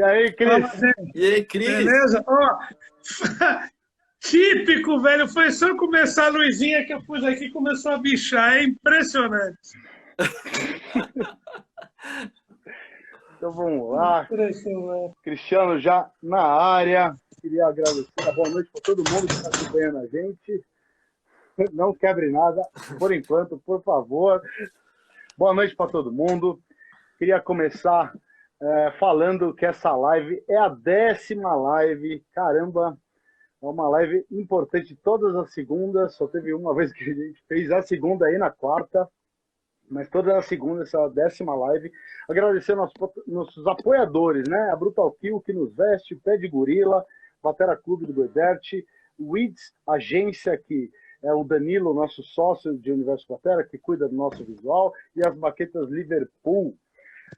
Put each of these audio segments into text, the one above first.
E aí, Cris? E aí, Cris? Beleza? Ó, típico, velho. Foi só começar a luzinha que eu pus aqui e começou a bichar. É impressionante. Então vamos lá. Impressionante. Cristiano já na área. Queria agradecer a boa noite para todo mundo que está acompanhando a gente. Não quebre nada, por enquanto, por favor. Boa noite para todo mundo. Queria começar falando que essa live é a 10ª live. Caramba, é uma live importante todas as segundas. Só teve uma vez que a gente fez a segunda aí na quarta. Mas todas as segundas, essa 10ª live. Agradecer nossos apoiadores, né? A Brutal Kill, que nos veste, Pé de Gorila, Batera Clube do Bedert, Weeds Agência, que é o Danilo, nosso sócio de Universo Batera, que cuida do nosso visual, e as baquetas Liverpool.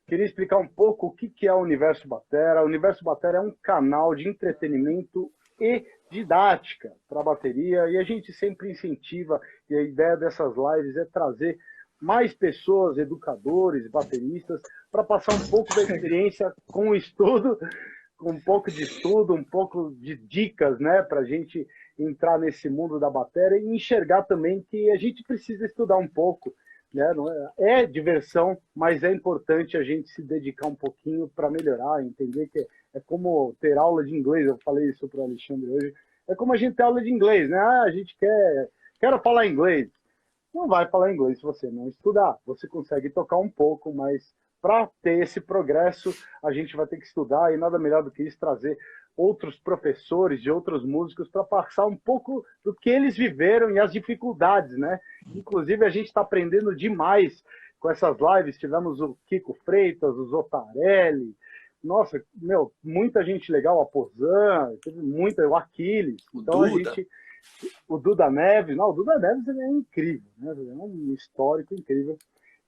Queria explicar um pouco o que é o Universo Batera. O Universo Batera é um canal de entretenimento e didática para a bateria, e a gente sempre incentiva, e a ideia dessas lives é trazer mais pessoas, educadores, bateristas, para passar um pouco da experiência com o estudo, com um pouco de estudo, um pouco de dicas, né, para a gente entrar nesse mundo da bateria e enxergar também que a gente precisa estudar um pouco, né? Não é diversão, mas é importante a gente se dedicar um pouquinho para melhorar, entender que é como ter aula de inglês. Eu falei isso para o Alexandre hoje. É como a gente ter aula de inglês, né? A gente quero falar inglês. Não vai falar inglês se você não estudar. Você consegue tocar um pouco, mas para ter esse progresso, a gente vai ter que estudar, e nada melhor do que isso, trazer outros professores de outros músicos para passar um pouco do que eles viveram e as dificuldades, né? Inclusive, a gente está aprendendo demais com essas lives. Tivemos o Kiko Freitas, o Zotarelli, nossa, muita gente legal, a Pozan, teve muita, o Aquiles. Então a gente... O Duda Neves, o Duda Neves é incrível, né? É um histórico incrível.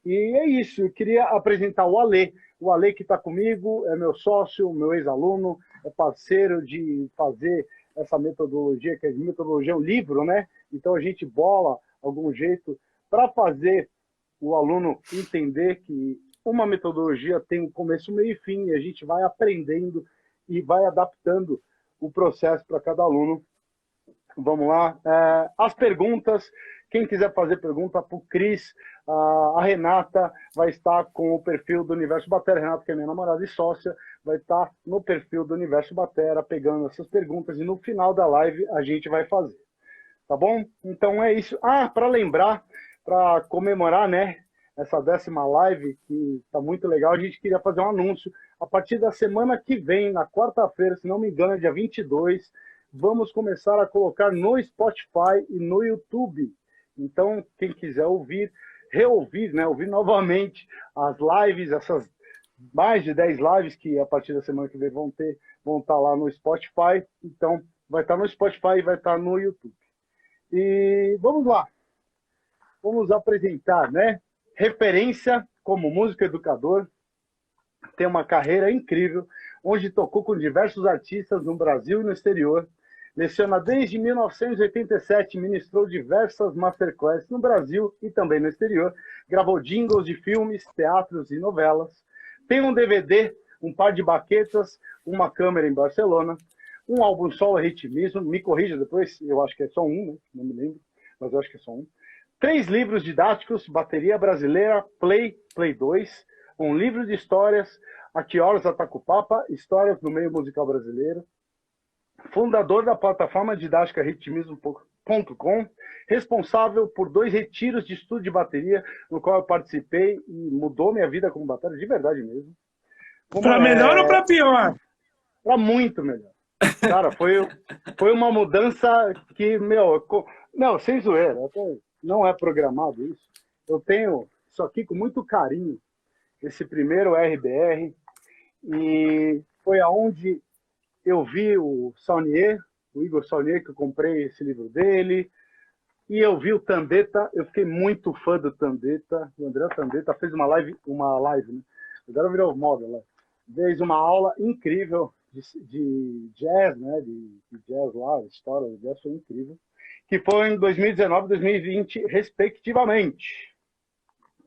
E é isso, eu queria apresentar o Ale que está comigo, é meu sócio, meu ex-aluno, é parceiro de fazer essa metodologia, que a metodologia é um livro, né? Então a gente bola algum jeito para fazer o aluno entender que uma metodologia tem um começo, meio e fim, e a gente vai aprendendo e vai adaptando o processo para cada aluno. Vamos lá. As perguntas, quem quiser fazer pergunta para o Cris, a Renata vai estar com o perfil do Universo Batera. Renata, que é minha namorada e sócia, vai estar no perfil do Universo Batera, pegando essas perguntas, e no final da live a gente vai fazer. Tá bom? Então é isso. Para lembrar, para comemorar, né, essa 10ª live, que está muito legal, a gente queria fazer um anúncio. A partir da semana que vem, na quarta-feira, se não me engano, é dia 22, vamos começar a colocar no Spotify e no YouTube. Então, quem quiser ouvir, reouvir, né, ouvir novamente as lives, essas mais de 10 lives que a partir da semana que vem vão estar lá no Spotify. Então, vai estar no Spotify e vai estar no YouTube. E vamos lá. Vamos apresentar, né? Referência como músico educador, tem uma carreira incrível, onde tocou com diversos artistas no Brasil e no exterior. Leciona desde 1987, ministrou diversas masterclasses no Brasil e também no exterior. Gravou jingles de filmes, teatros e novelas. Tem um DVD, um par de baquetas, uma câmera em Barcelona, um álbum solo Ritmismo, me corrija depois, eu acho que é só um, né? Não me lembro, mas eu acho que é só um. 3 livros didáticos, Bateria Brasileira, Play 2, um livro de histórias, A Que Horas Ataca o Papa, Histórias do Meio Musical Brasileiro, fundador da plataforma didática ritmismo.com, responsável por 2 retiros de estudo de bateria, no qual eu participei e mudou minha vida como bateria, de verdade mesmo. Para melhor ou para pior? Para muito melhor. Cara, foi uma mudança que, não, sem zoeira, não é programado isso. Eu tenho isso aqui com muito carinho, esse primeiro RBR, e foi aonde eu vi o Saunier, o Igor Saunier, que eu comprei esse livro dele, e eu vi o Tandeta, eu fiquei muito fã do Tandeta. O André Tandeta fez uma live, né? Agora virou móvel lá. Fez uma aula incrível de jazz, né? De jazz lá, a história do jazz foi incrível. Que foi em 2019 e 2020, respectivamente.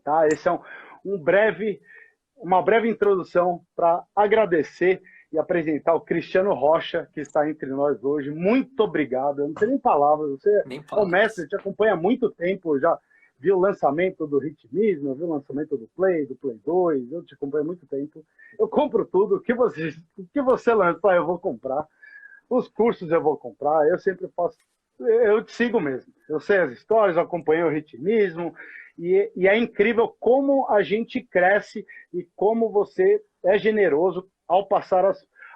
Tá? Esse é uma breve introdução para agradecer e apresentar o Cristiano Rocha, que está entre nós hoje. Muito obrigado. Eu não tenho nem palavras. Você é o mestre, te acompanha há muito tempo. Já vi o lançamento do Ritmismo, vi o lançamento do Play 2. Eu te acompanho há muito tempo. Eu compro tudo. O que você lançar, eu vou comprar. Os cursos eu vou comprar. Eu sempre faço. Eu te sigo mesmo. Eu sei as histórias, eu acompanhei o Ritmismo. E é incrível como a gente cresce e como você é generoso ao passar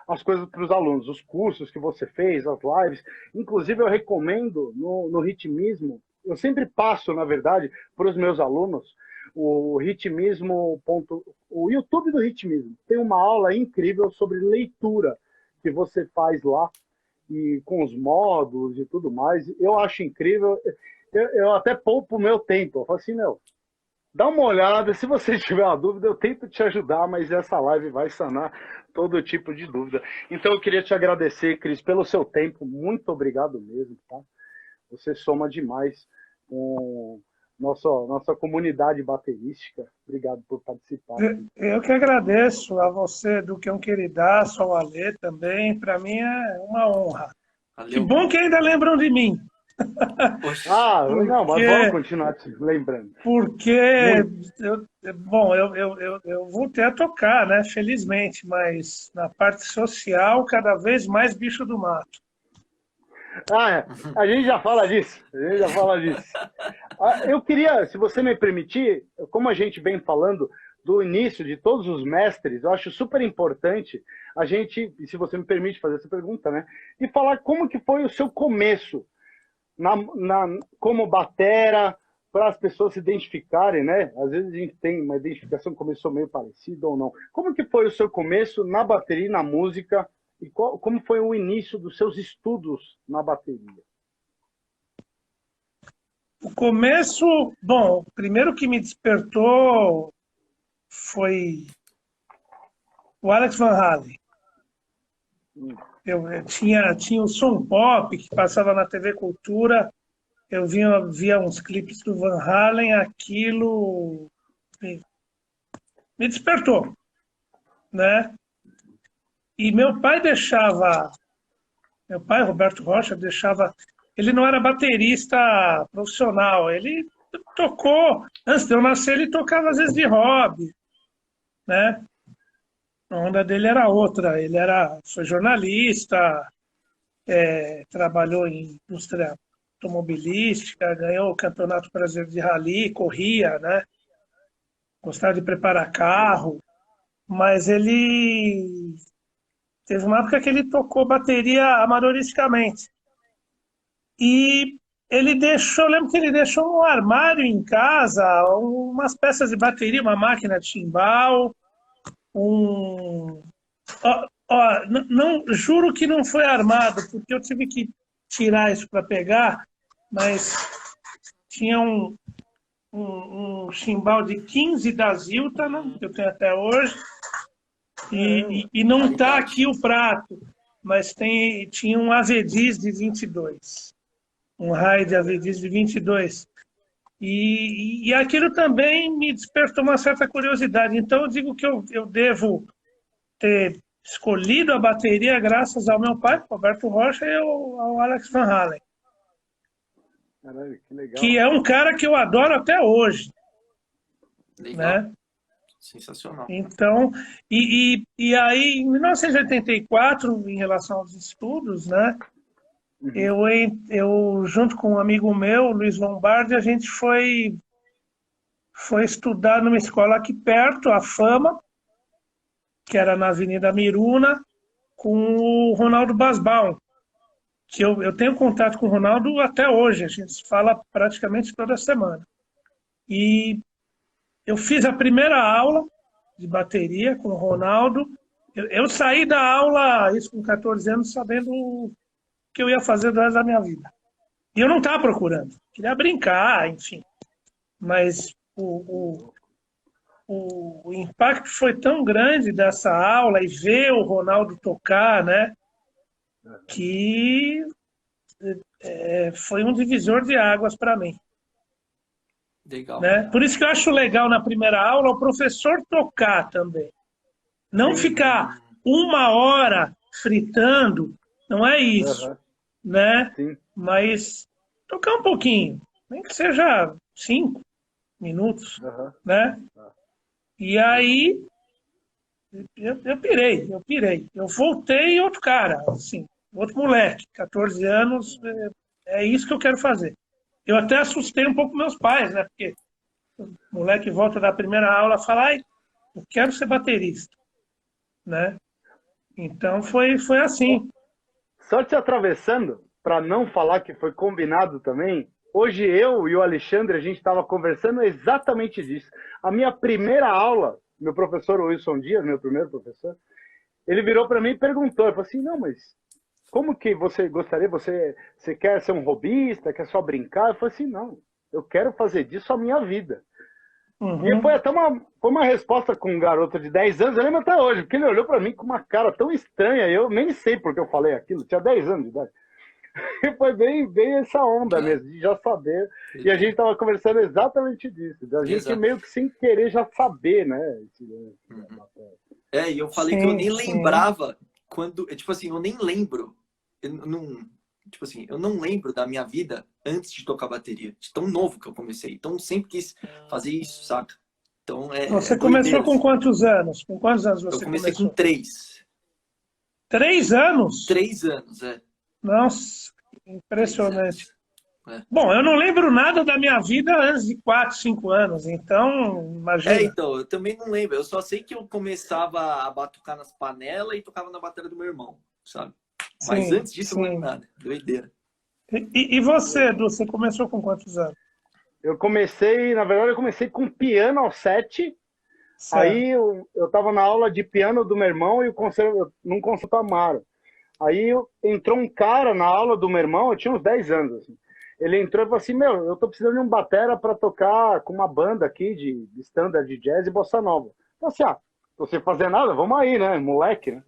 as coisas para os alunos, os cursos que você fez, as lives. Inclusive, eu recomendo no Ritmismo, eu sempre passo, na verdade, para os meus alunos, o Ritmismo. O YouTube do Ritmismo tem uma aula incrível sobre leitura que você faz lá, e com os módulos e tudo mais. Eu acho incrível. Eu até poupo o meu tempo. Eu falo assim, dá uma olhada. Se você tiver uma dúvida, eu tento te ajudar, mas essa live vai sanar todo tipo de dúvida. Então, eu queria te agradecer, Cris, pelo seu tempo. Muito obrigado mesmo, tá? Você soma demais com nossa comunidade baterística. Obrigado por participar. Eu que agradeço a você, do que um queridaço, ao Alê também. Para mim é uma honra. Valeu. Que bom que ainda lembram de mim. Não, mas vamos continuar te lembrando. Porque, eu voltei a tocar, né? Felizmente, mas na parte social, cada vez mais bicho do mato. A gente já fala disso. Eu queria, se você me permitir, como a gente vem falando do início de todos os mestres, eu acho super importante a gente, e se você me permite fazer essa pergunta, né? E falar como que foi o seu começo como batera, para as pessoas se identificarem, né? Às vezes a gente tem uma identificação que começou meio parecida ou não. Como que foi o seu começo na bateria e na música? E como foi o início dos seus estudos na bateria? O começo, o primeiro que me despertou foi o Alex Van Halen. Eu tinha o Som Pop, que passava na TV Cultura. Eu via uns clipes do Van Halen, aquilo me despertou, né? E meu pai, Roberto Rocha, ele não era baterista profissional, ele tocou, antes de eu nascer, ele tocava às vezes de hobby, né? A onda dele era outra, foi jornalista, trabalhou em indústria automobilística, ganhou o Campeonato Brasileiro de Rally, corria, né? Gostava de preparar carro, mas ele teve uma época que ele tocou bateria amadoristicamente. E eu lembro que ele deixou um armário em casa, umas peças de bateria, uma máquina de timbal, não, juro que não foi armado, porque eu tive que tirar isso para pegar, mas tinha um chimbal de 15 da Ziltana, que eu tenho até hoje, e não está aqui o prato, mas tinha um Avedis de 22, um raio de Avedis de 22. E aquilo também me despertou uma certa curiosidade. Então, eu digo que eu devo ter escolhido a bateria graças ao meu pai, Roberto Rocha, e ao Alex Van Halen. Caralho, que legal. Que é um cara que eu adoro até hoje. Legal. Né? Sensacional. Então, e aí, em 1984, em relação aos estudos, né? Eu, junto com um amigo meu, Luiz Lombardi, a gente foi estudar numa escola aqui perto, a Fama, que era na Avenida Miruna, com o Ronaldo Basbaum, que eu tenho contato com o Ronaldo até hoje, a gente se fala praticamente toda semana. E eu fiz a primeira aula de bateria com o Ronaldo. Eu saí da aula, isso com 14 anos, sabendo que eu ia fazer do resto da minha vida. E eu não estava procurando. Queria brincar, enfim. Mas o impacto foi tão grande dessa aula e ver o Ronaldo tocar, né? Que foi um divisor de águas para mim. Legal. Né? Por isso que eu acho legal na primeira aula o professor tocar também. Não ficar 1 hora fritando, não é isso, Aham, né? sim. Mas tocar um pouquinho, nem que seja 5 minutos, Aham. né? E aí eu pirei. Eu voltei outro cara, assim, outro moleque, 14 anos, é isso que eu quero fazer. Eu até assustei um pouco meus pais, né? Porque o moleque volta da primeira aula e fala, ai, eu quero ser baterista, né? Então foi assim. Só te atravessando, para não falar que foi combinado também, hoje eu e o Alexandre, a gente estava conversando exatamente disso. A minha primeira aula, meu professor Wilson Dias, meu primeiro professor, ele virou para mim e perguntou, ele falou assim, não, mas como que você gostaria, você quer ser um hobbyista, quer só brincar? Eu falei assim, não, eu quero fazer disso a minha vida. E foi Uhum. até foi uma resposta com um garoto de 10 anos, eu lembro até hoje, porque ele olhou para mim com uma cara tão estranha, eu nem sei porque eu falei aquilo, tinha 10 anos de idade. E foi bem essa onda É, mesmo, de já saber. E a legal. gente estava conversando exatamente disso, da gente Exato. meio que sem querer já saber, né? Uhum. E eu falei que eu Sim, nem sim. lembrava quando, tipo assim, eu nem lembro, eu não, tipo assim, eu não lembro da minha vida antes de tocar bateria, de tão novo que eu comecei. Então sempre quis fazer isso, saca? Então é Você começou doideira, com assim. quantos anos? Com quantos anos Eu você comecei com começou? 3. 3 anos? 3 anos, Nossa, 3 anos. impressionante. É. Bom, eu não lembro nada da minha vida antes de 4, 5 anos, então, imagina. Então, eu também não lembro. Eu só sei que eu começava a batucar nas panelas e tocava na bateria do meu irmão, sabe? Mas Sim, antes disso eu não lembro sim. nada. Doideira. E você, Edu, você começou com quantos anos? Eu comecei, na verdade, eu comecei com piano aos 7. Certo. Aí eu tava na aula de piano do meu irmão e num concerto Amaro. Aí entrou um cara na aula do meu irmão, eu tinha uns 10 anos, assim. Ele entrou e falou assim, meu, eu tô precisando de um batera para tocar com uma banda aqui de standard de jazz e bossa nova. Eu falei assim, tô sem fazer nada, vamos aí, né, moleque, né?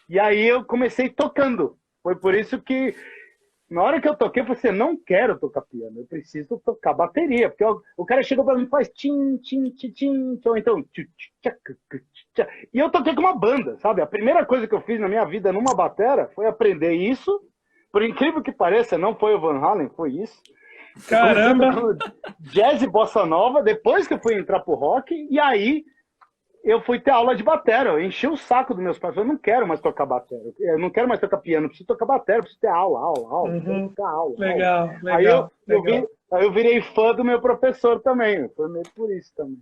E aí eu comecei tocando. Foi por isso que na hora que eu toquei, eu falei assim, eu não quero tocar piano, eu preciso tocar bateria. Porque o cara chegou pra mim e faz tim, tim, tim, tim, ou então... E eu toquei com uma banda, sabe? A primeira coisa que eu fiz na minha vida numa batera foi aprender isso. Por incrível que pareça, não foi o Van Halen, foi isso. Eu comecei Caramba! tocando jazz e bossa nova, depois que eu fui entrar pro rock, e aí eu fui ter aula de batera. Eu enchi o saco dos meus pais. Eu não quero mais tocar batera. Eu não quero mais tocar piano. Eu preciso tocar batera. Eu preciso ter aula, aula, aula. Eu quero Uhum. tocar aula, aula. Legal, Aí eu, legal, eu, vi, legal. aí eu virei fã do meu professor também. Foi meio por isso também.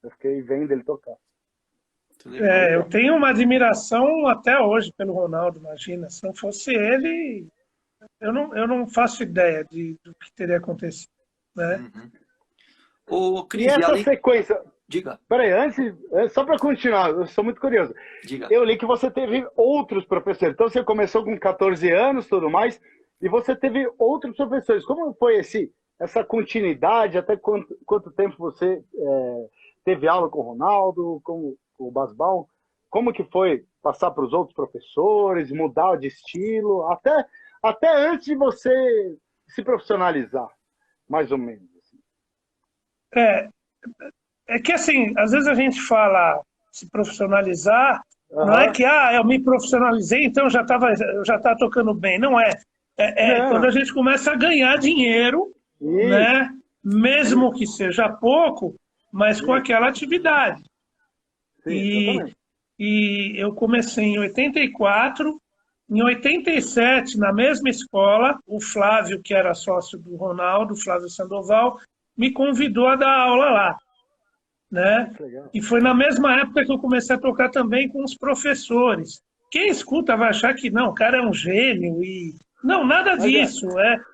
Eu fiquei vendo ele tocar. Muito legal. Eu tenho uma admiração até hoje pelo Ronaldo, imagina. Se não fosse ele, eu não faço ideia do que teria acontecido, né? Uhum. Ô, E Cris, e essa além. sequência. Diga, Peraí, antes, só para continuar, eu sou muito curioso. diga. Eu li que você teve outros professores. Então você começou com 14 anos, tudo mais, e você teve outros professores. Como foi essa continuidade? Até quanto tempo você teve aula com o Ronaldo, com o Basbal? Como que foi passar para os outros professores, mudar de estilo, até antes de você se profissionalizar, mais ou menos? Assim. É, é que assim, às vezes a gente fala se profissionalizar, não é Aham. que eu me profissionalizei, então eu já estava tocando bem. Não é. É quando a Não, gente começa a ganhar dinheiro, isso, né? Mesmo que seja pouco, mas com isso, aquela atividade. sim, E, exatamente. e eu comecei em 84. Em 87, na mesma escola, o Flávio, que era sócio do Ronaldo, Flávio Sandoval, me convidou a dar aula lá, né? Que legal. E foi na mesma época que eu comecei a tocar também com os professores. Quem escuta vai achar que não, o cara é um gênio e não, nada Mas disso.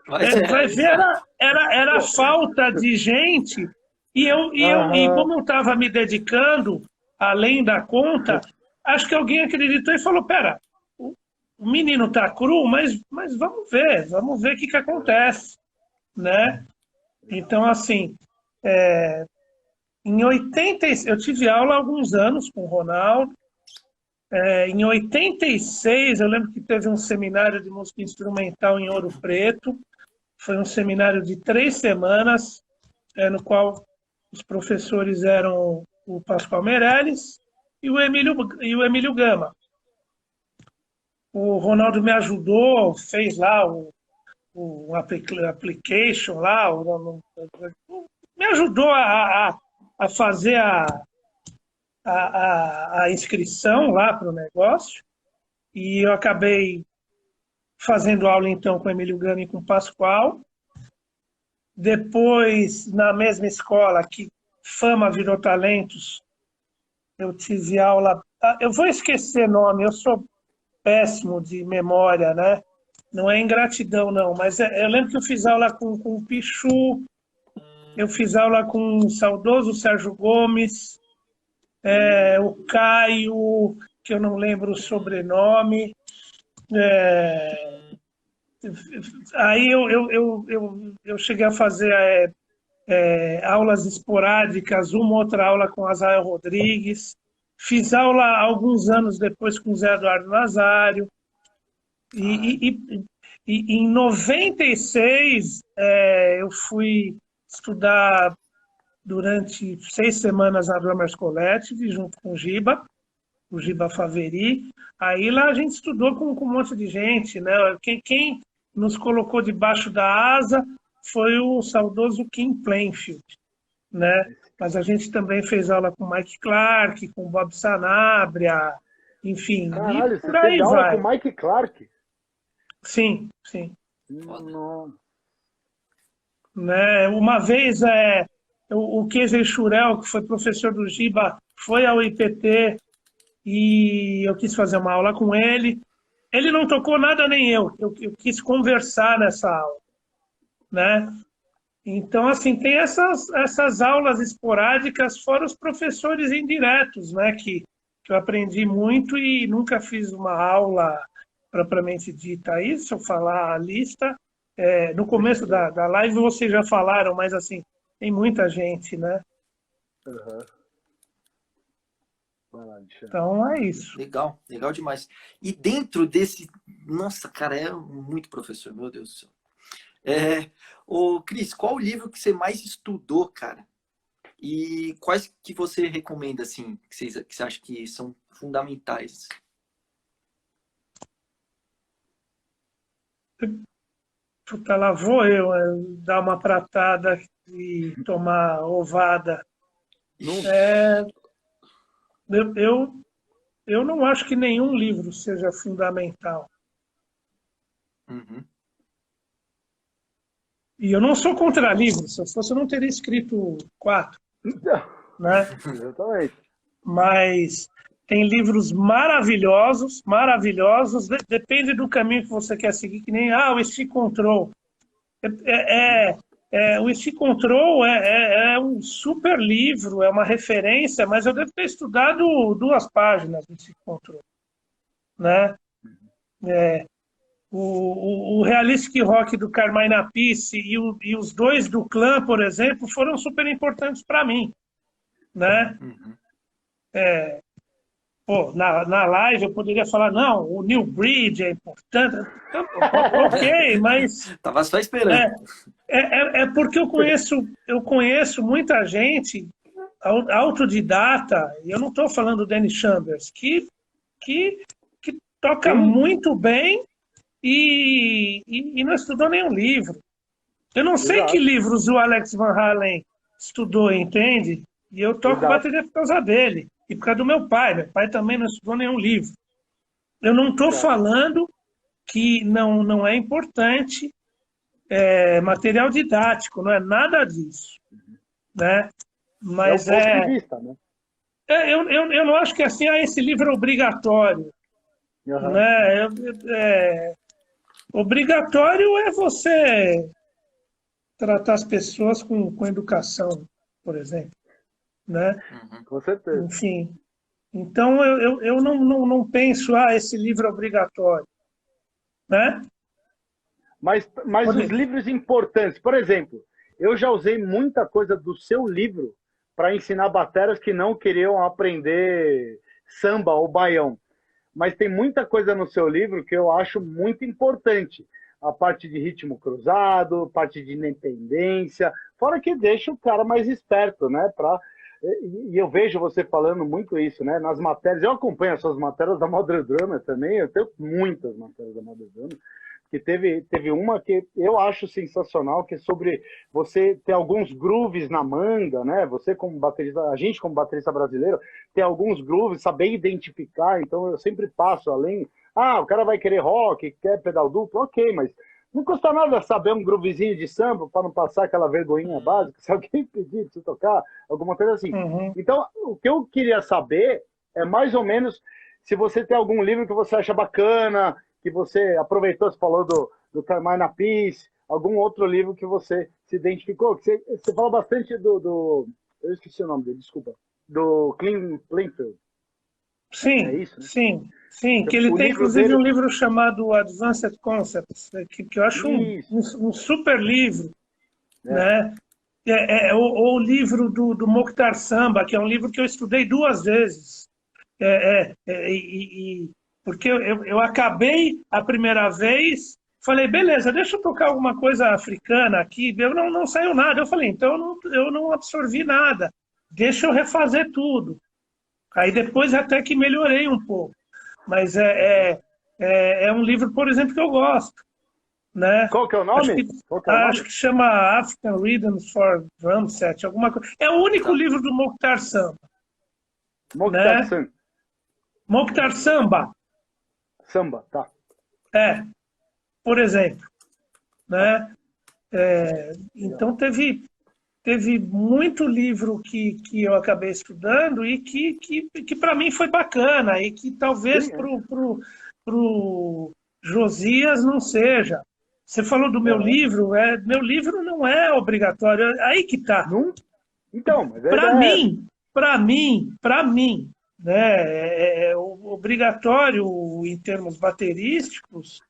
Mas Vai ver, exato. era falta de gente e aham, como eu estava me dedicando além da conta, acho que alguém acreditou e falou: pera, o menino está cru, mas vamos ver o que, que acontece, né? Então, assim, em 80, eu tive aula há alguns anos com o Ronaldo. Em 86, eu lembro que teve um seminário de música instrumental em Ouro Preto. Foi um seminário de 3 semanas, no qual os professores eram o Pascoal Meirelles e o Emílio Gama. O Ronaldo me ajudou, fez lá o application lá, me ajudou a fazer a inscrição lá para o negócio. E eu acabei fazendo aula, então, com o Emílio Gama e com o Pascoal. Depois, na mesma escola, que Fama virou Talentos, eu tive aula... Eu vou esquecer nome, eu sou péssimo de memória, né? Não é ingratidão, não, mas eu lembro que eu fiz aula com o Pichu, eu fiz aula com o saudoso Sérgio Gomes, o Caio, que eu não lembro o sobrenome. Aí eu cheguei a fazer aulas esporádicas, uma outra aula com Azael Rodrigues. Fiz aula alguns anos depois com o Zé Eduardo Nazário. E em 96, eu fui estudar durante 6 semanas na Drummers Collective, junto com o Giba Faveri. Aí lá a gente estudou com um monte de gente, né? Quem nos colocou debaixo da asa foi o saudoso Kim Plainfield, né? Mas a gente também fez aula com o Mike Clark, com o Bob Sanabria, enfim, Caralho, e por você aí teve aula vai. com o Mike Clark? Sim, sim. Não. Né? Uma vez o Kezer Churel, que foi professor do Giba, foi ao IPT e eu quis fazer uma aula com ele. Ele não tocou nada, nem eu quis conversar nessa aula, né? Então, assim, tem essas aulas esporádicas, fora os professores indiretos, né? Que eu aprendi muito e nunca fiz uma aula propriamente dita. Aí, se eu falar a lista, no começo da live vocês já falaram, mas, assim, tem muita gente, né? Uhum. Então, é isso. Legal, legal demais. E dentro desse... Nossa, cara, é muito professor, meu Deus do céu. Ô, Cris, qual o livro que você mais estudou, cara? E quais que você recomenda, assim, que você acha que são fundamentais? Puta, lá vou eu dar uma pratada e tomar ovada. Eu não acho que nenhum livro seja fundamental. Uhum. E eu não sou contra livros. Se eu fosse, eu não teria escrito 4. Né? Exatamente. Mas tem livros maravilhosos, maravilhosos. Depende do caminho que você quer seguir, que nem o Stick Control. O Stick Control é um super livro, é uma referência, mas eu devo ter estudado 2 páginas do Stick Control. Né? O Realistic Rock do Carmine Appice e os 2 do Clã, por exemplo, foram super importantes para mim. Né? Uhum. Na live eu poderia falar, não, o New Bridge é importante. Então, ok, mas... Tava só esperando. Porque eu conheço muita gente autodidata, e eu não estou falando do Danny Chambers, que toca muito bem e não estudou nenhum livro. Eu não sei que livros o Alex Van Halen estudou, entende? E eu toco bateria por causa dele. E por causa do meu pai. Meu pai também não estudou nenhum livro. Eu não estou falando que não é importante material didático, não é nada disso. Né? Mas é um ponto de vista, né? Eu não acho que assim, esse livro é obrigatório. Uhum. Né? Obrigatório é você tratar as pessoas com educação, por exemplo. Né? Uhum. Com certeza. Enfim. Então, eu não penso, esse livro é obrigatório. Né? Mas os livros importantes, por exemplo, eu já usei muita coisa do seu livro para ensinar bateras que não queriam aprender samba ou baião. Mas tem muita coisa no seu livro que eu acho muito importante. A parte de ritmo cruzado, parte de independência, fora que deixa o cara mais esperto, né? E eu vejo você falando muito isso, né? Nas matérias, eu acompanho as suas matérias da Modern Drummer também, eu tenho muitas matérias da Modern Drummer, que teve uma que eu acho sensacional, que é sobre você ter alguns grooves na manga, né? Você como baterista, a gente como baterista brasileiro, ter alguns grooves, saber identificar, então eu sempre passo além, o cara vai querer rock, quer pedal duplo, ok, mas não custa nada saber um groovezinho de samba para não passar aquela vergonhinha básica, se alguém pedir para você tocar, alguma coisa assim. Uhum. Então, o que eu queria saber é mais ou menos se você tem algum livro que você acha bacana, que você aproveitou, você falou do Carmine Peace, algum outro livro que você se identificou, que você fala bastante eu esqueci o nome dele, desculpa, do Clint Plainfield. Sim, É isso, né? sim, que ele O tem livro inclusive dele... um livro chamado Advanced Concepts, que eu acho um super livro, né? Ou o livro do Mokhtar Samba, que é um livro que eu estudei 2 vezes, porque eu acabei a primeira vez, falei, beleza, deixa eu tocar alguma coisa africana aqui, não saiu nada, eu falei, então eu não absorvi nada, deixa eu refazer tudo. Aí depois até que melhorei um pouco. Mas é um livro, por exemplo, que eu gosto. Né? Qual que é o nome? Acho que chama African Rhythms for Drum Set, alguma coisa. É o único livro do Mokhtar Samba. Mokhtar né? Samba. Mokhtar Samba. Samba, tá. Por exemplo. Né? Então teve muito livro que eu acabei estudando e que para mim foi bacana e que talvez pro Josias não seja. Você falou do meu livro, meu livro não é obrigatório, aí que tá. Não? Então, mas para mim, né, obrigatório em termos baterísticos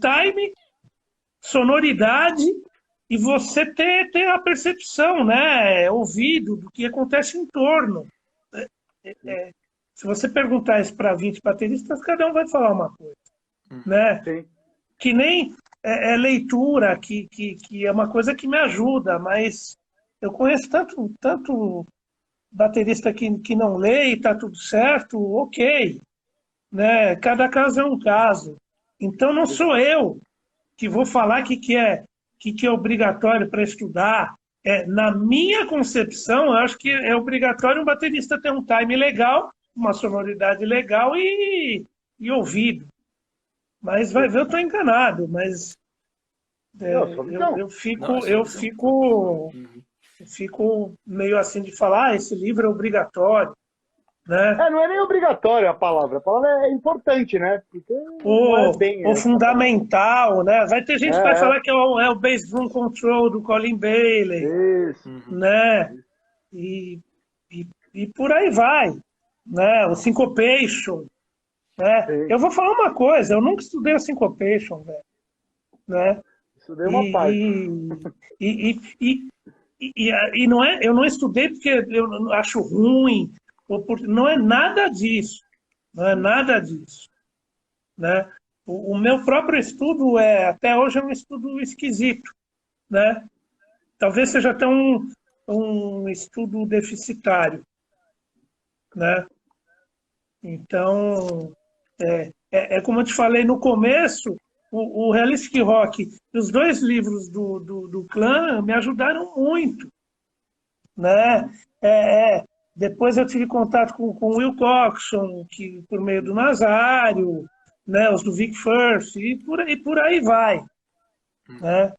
time, sonoridade e você ter a percepção, né, ouvido do que acontece em torno. Se você perguntar isso para 20 bateristas, cada um vai falar uma coisa. Né? Sim. Que nem leitura, que é uma coisa que me ajuda, mas eu conheço tanto baterista que não lê e está tudo certo, ok. Né? Cada caso é um caso. Então não sou eu que vou falar que é obrigatório para estudar. Na minha concepção, eu acho que é obrigatório um baterista ter um time legal, uma sonoridade legal e ouvido. Mas vai ver, eu estou enganado, mas eu fico meio assim de falar, esse livro é obrigatório. Né? Não é nem obrigatório a palavra é importante, né? Porque o fundamental, né? Vai ter gente que vai falar que é o Bass Drum Control do Colin Bailey. Isso. Né? E por aí vai. Né? O Syncopation. Né? Eu vou falar uma coisa, eu nunca estudei o Syncopation, velho. Né? Estudei uma parte. E não eu não estudei porque eu acho ruim, não é nada disso. Não é nada disso. Né? O meu próprio estudo até hoje é um estudo esquisito. Né? Talvez seja até um estudo deficitário. Né? Então, como eu te falei no começo, o Realistic Rock, os 2 livros do Clã me ajudaram muito. Né? Depois eu tive contato com o Will Coxon, que, por meio do Nazário, né? Os do Vic Firth, e por aí vai. Né?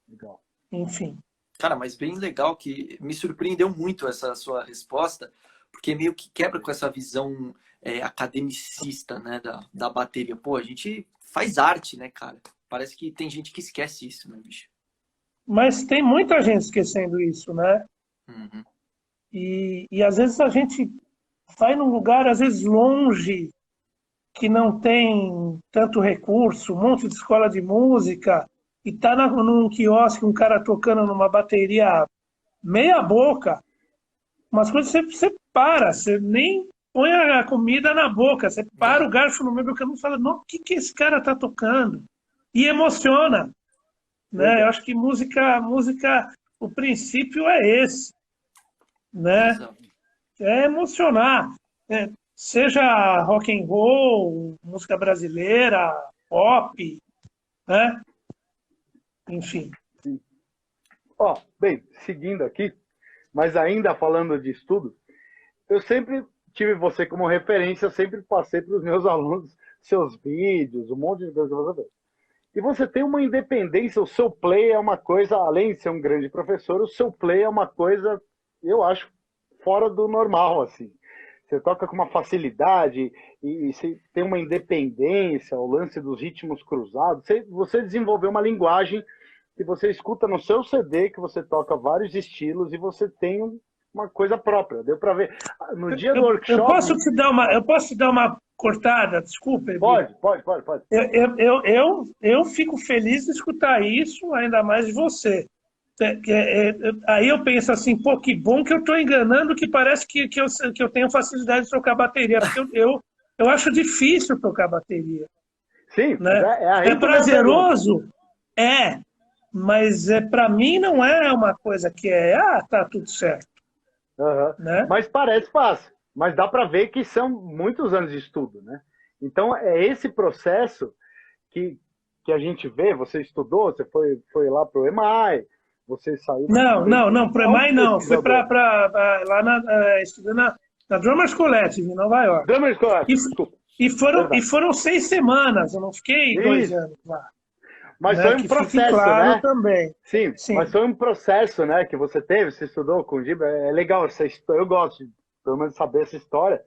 Legal. Enfim. Cara, mas bem legal, que me surpreendeu muito essa sua resposta, porque meio que quebra com essa visão academicista, né, da bateria. Pô, a gente faz arte, né, cara? Parece que tem gente que esquece isso, né, bicho? Mas tem muita gente esquecendo isso, né? Uhum. E às vezes a gente vai num lugar, às vezes longe, que não tem tanto recurso, um monte de escola de música, e tá num quiosque, um cara tocando numa bateria meia boca, umas coisas você para, você nem põe a comida na boca, você para o garfo no meio do caminho e fala, não, o que esse cara tá tocando? E emociona. Né? Eu acho que música, o princípio é esse, né? Exato. É emocionar, seja rock and roll, música brasileira, pop, né? Enfim. Ó, bem, seguindo aqui, mas ainda falando de estudo, eu sempre tive você como referência, eu sempre passei para os meus alunos seus vídeos, um monte de coisa que você fez. E você tem uma independência, o seu play é uma coisa, além de ser um grande professor, o seu play é uma coisa, eu acho, fora do normal, assim. Você toca com uma facilidade e você tem uma independência, o lance dos ritmos cruzados. Você desenvolveu uma linguagem que você escuta no seu CD, que você toca vários estilos e você tem uma coisa própria. Deu para ver. No dia do workshop... Eu posso te dar uma cortada? Desculpa, Ebi. Pode. Eu fico feliz de escutar isso, ainda mais de você. Aí eu penso assim, pô, que bom que eu estou enganando, que parece que eu tenho facilidade de tocar bateria, porque eu acho difícil tocar bateria. Sim, né? é prazeroso? Mas para mim não é uma coisa que tá tudo certo. Uhum. Né? Mas parece fácil, mas dá para ver que são muitos anos de estudo, né? Então é esse processo que a gente vê. Você estudou, você foi lá para o EMAI, você saiu... Não, para o EMAI não, foi lá estudando na Drummers Collective, em Nova York. Drummers Collective, desculpa. E foram 6 semanas, eu não fiquei 2 anos lá. Mas foi um processo, claro, né? Também. Sim, mas foi um processo, né, que você teve, você estudou com o Giba, é legal, eu gosto de, pelo menos, saber essa história.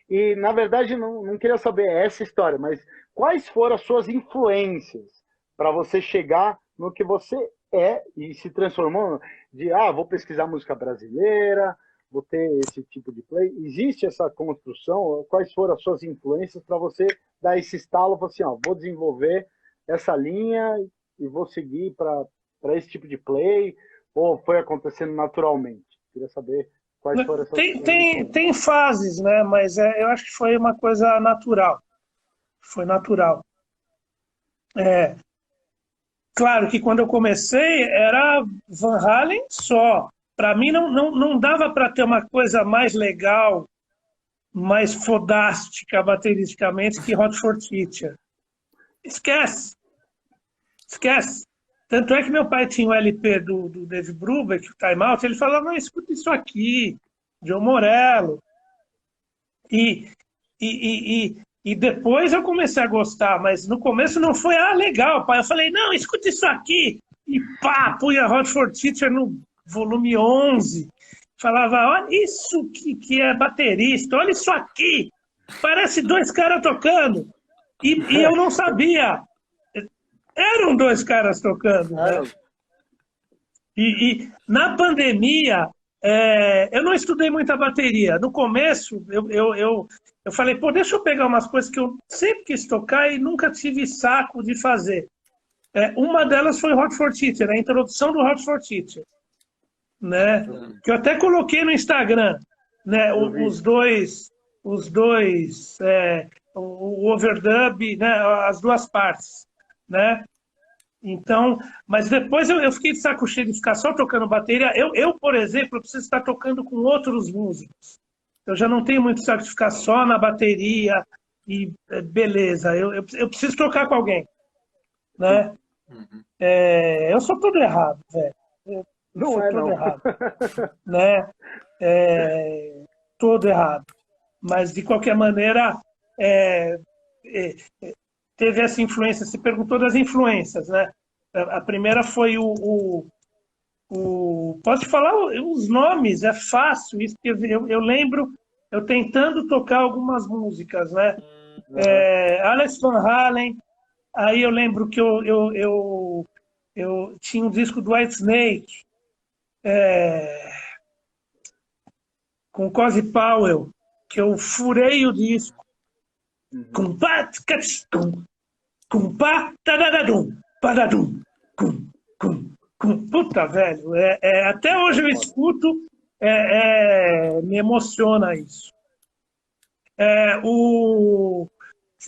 E, na verdade, não queria saber essa história, mas quais foram as suas influências para você chegar no que você é e se transformou de, vou pesquisar música brasileira, vou ter esse tipo de play. Existe essa construção? Quais foram as suas influências para você dar esse estalo, assim, vou desenvolver essa linha e vou seguir para esse tipo de play, ou foi acontecendo naturalmente? Queria saber quais foram essas tem fases, né? Mas eu acho que foi uma coisa natural. Foi natural. Claro que quando eu comecei era Van Halen só. Para mim não dava para ter uma coisa mais legal, mais fodástica bateristicamente que Hot for Teacher. Esquece. Tanto é que meu pai tinha o LP do Dave Brubeck, o Time Out, ele falava, não, escuta isso aqui, John Morello. E depois eu comecei a gostar, mas no começo não foi, legal, pai. Eu falei, não, escuta isso aqui. E pá, punha Hot for Teacher no volume 11. Falava, olha isso que é baterista, olha isso aqui. Parece 2 caras tocando. E eu não sabia. Eram 2 caras tocando. Né? E na pandemia, eu não estudei muita bateria. No começo, eu falei, pô, deixa eu pegar umas coisas que eu sempre quis tocar e nunca tive saco de fazer. Uma delas foi Hot for Teacher, a introdução do Hot for Teacher. Né? Que eu até coloquei no Instagram. Né? Os dois, o overdub, né? As 2 partes. Né? Então, mas depois eu fiquei de saco cheio de ficar só tocando bateria. Eu, por exemplo, eu preciso estar tocando com outros músicos. Eu já não tenho muito saco de ficar só na bateria e beleza. Eu preciso tocar com alguém. Né? Uhum. Eu sou todo errado, velho. Não é, não. Errado. Né? Todo errado. Mas, de qualquer maneira, teve essa influência. Você perguntou das influências, né? A primeira foi Posso falar os nomes, é fácil. Isso, eu lembro, eu tentando tocar algumas músicas, né? Alex Van Halen. Aí eu lembro que eu tinha um disco do Whitesnake, com Cozy Powell, que eu furei o disco. Puta, velho. Até hoje eu escuto, me emociona isso.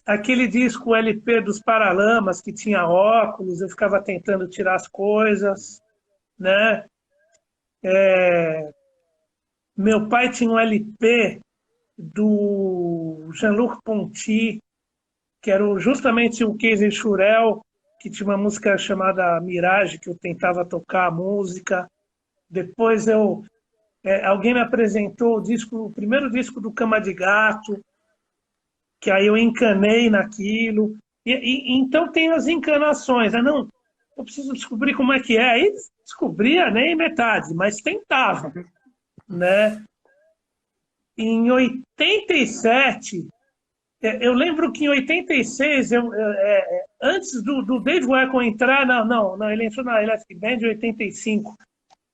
Aquele disco LP dos Paralamas, que tinha óculos, eu ficava tentando tirar as coisas, né? Meu pai tinha um LP do Jean-Luc Ponty, que era justamente o Casey Churel, que tinha uma música chamada Mirage, que eu tentava tocar a música. Depois alguém me apresentou o primeiro disco do Cama de Gato, que aí eu encanei naquilo. Então tem as encanações. Não, eu preciso descobrir como é que é. Aí descobria nem metade, mas tentava, né? Em 87, eu lembro que em 86, antes do Dave Weckl entrar, não, ele entrou na Electric Band em 85,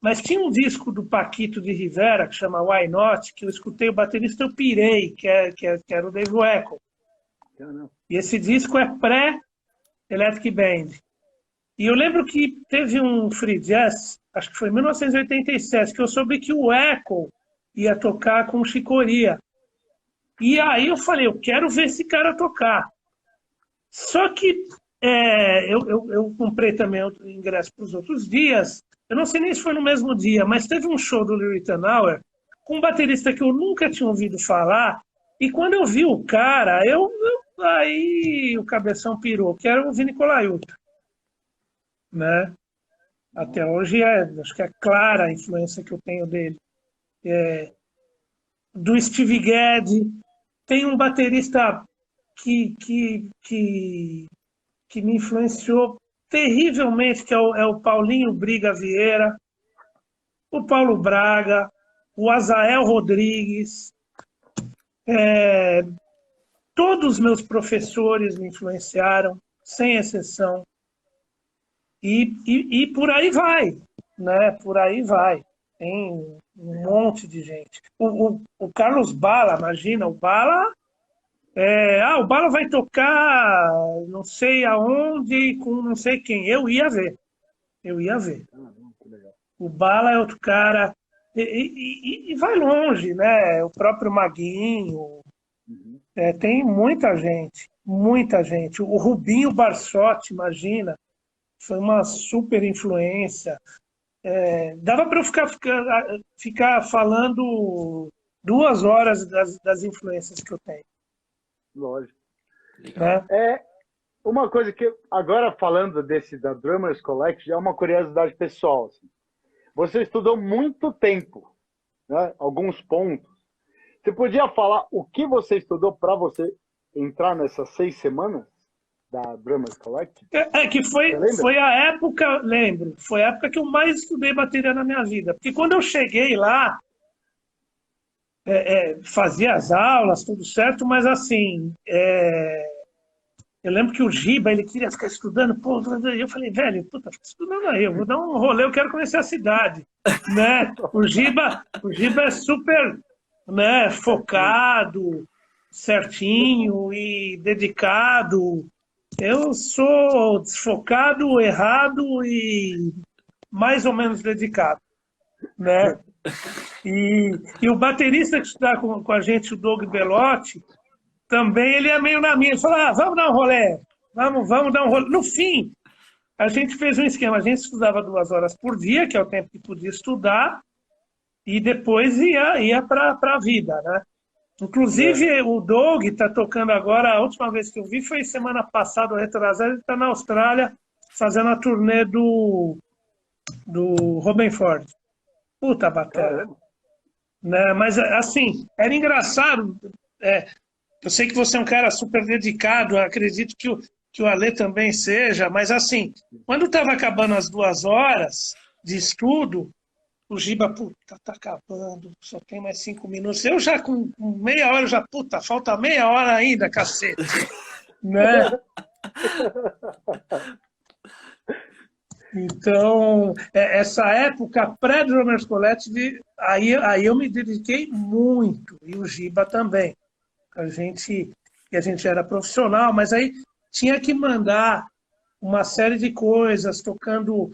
mas tinha um disco do Paquito de Rivera, que chama Why Not, que eu escutei o baterista, eu pirei, que era o Dave Weckl. E esse disco é pré-Electric Band. E eu lembro que teve um free jazz, acho que foi em 1987, que eu soube que o Weckl ia tocar com o Chick Corea. E aí eu falei, eu quero ver esse cara tocar. Só que eu comprei também o ingresso para os outros dias. Eu não sei nem se foi no mesmo dia, mas teve um show do Lee Ritenour com um baterista que eu nunca tinha ouvido falar. E quando eu vi o cara, aí o cabeção pirou, que era o Vini Colaiuta, né? Até hoje acho que é clara a influência que eu tenho dele. Do Steve Gadd, tem um baterista que me influenciou terrivelmente, que é o Paulinho Briga Vieira, o Paulo Braga, o Azael Rodrigues. Todos os meus professores me influenciaram, sem exceção. E por aí vai, né? Por aí vai. Tem um monte de gente. O Carlos Bala, imagina, o Bala... o Bala vai tocar não sei aonde, com não sei quem. Eu ia ver. O Bala é outro cara. E vai longe, né? O próprio Maguinho. Tem muita gente. Muita gente. O Rubinho Barsotti, imagina. Foi uma super influência. Dava para eu ficar falando 2 horas das influências que eu tenho. Lógico. Legal. Uma coisa que, agora falando da Drummers Collective, é uma curiosidade pessoal. Assim. Você estudou muito tempo, né? Alguns pontos. Você podia falar o que você estudou para você entrar nessas 6 semanas da Drummers Collective? Que foi a época, lembro, foi a época que eu mais estudei bateria na minha vida. Porque quando eu cheguei lá, fazia as aulas, tudo certo, mas assim, eu lembro que o Giba, ele queria ficar estudando, pô, eu falei, velho, puta, fica estudando aí, eu vou dar um rolê, eu quero conhecer a cidade, né? O Giba é super, né, focado, certinho e dedicado. Eu sou desfocado, errado e mais ou menos dedicado, né? E o baterista que está com a gente, o Doug Belotti, também ele é meio na minha. Ele fala, vamos dar um rolê, vamos dar um rolê. No fim, a gente fez um esquema, a gente estudava 2 horas por dia, que é o tempo que podia estudar, e depois ia para a vida, né? Inclusive, o Doug está tocando agora, a última vez que eu vi foi semana passada, ou retrasada, ele está na Austrália, fazendo a turnê do Robben Ford. Puta bacana. Né? Mas, assim, era engraçado. Eu sei que você é um cara super dedicado, acredito que o Alê também seja, mas, assim, quando estava acabando as 2 horas de estudo, o Giba, puta, tá acabando, só tem mais 5 minutos. Eu já com meia hora, puta, falta meia hora ainda, cacete. Né? Então, essa época pré-Drummers Collective, aí eu me dediquei muito, e o Giba também. A gente era profissional, mas aí tinha que mandar uma série de coisas, tocando...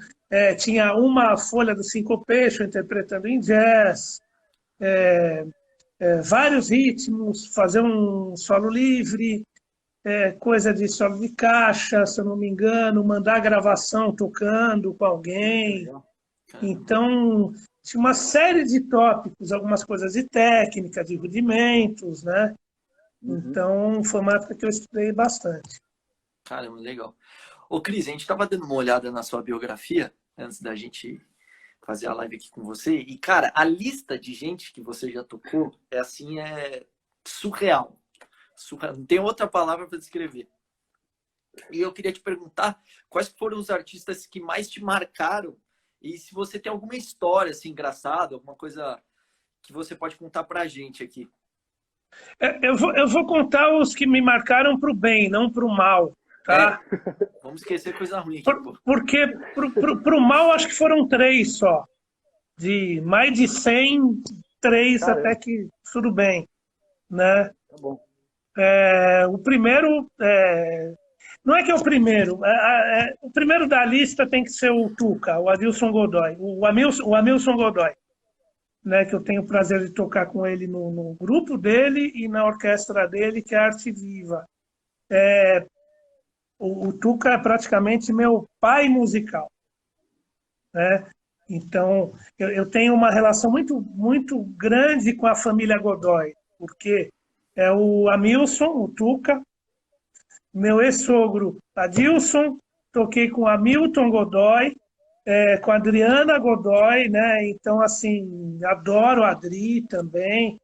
tinha uma folha do Syncopation interpretando em jazz, vários ritmos, fazer um solo livre, coisa de solo de caixa, se eu não me engano, mandar gravação tocando com alguém. Então, tinha uma série de tópicos, algumas coisas de técnica, de rudimentos, né? Então, foi uma época que eu estudei bastante. Caramba, legal. Ô, Cris, a gente estava dando uma olhada na sua biografia antes da gente fazer a live aqui com você. E, cara, a lista de gente que você já tocou é assim, é surreal. Surreal. Não tem outra palavra para descrever. E eu queria te perguntar quais foram os artistas que mais te marcaram e se você tem alguma história assim, engraçada, alguma coisa que você pode contar pra gente aqui. Eu vou contar os que me marcaram para o bem, não para o mal, tá? Vamos esquecer coisa ruim aqui, pô. Porque para o mal acho que foram 3 só. De mais de 100, 3 até que tudo bem, né? Tá bom. O primeiro, não é que é o primeiro, o primeiro da lista tem que ser o Tuca, o Adilson Godoy, o Amilson Godoy, né? Que eu tenho o prazer de tocar com ele no grupo dele e na orquestra dele, que é a Arte Viva. O Tuca é praticamente meu pai musical, né? Então, eu tenho uma relação muito, muito grande com a família Godoy, porque é o Amilson, o Tuca, meu ex-sogro Adilson, toquei com Hamilton Godoy, com a Adriana Godoy, né? Então, assim, adoro a Adri também.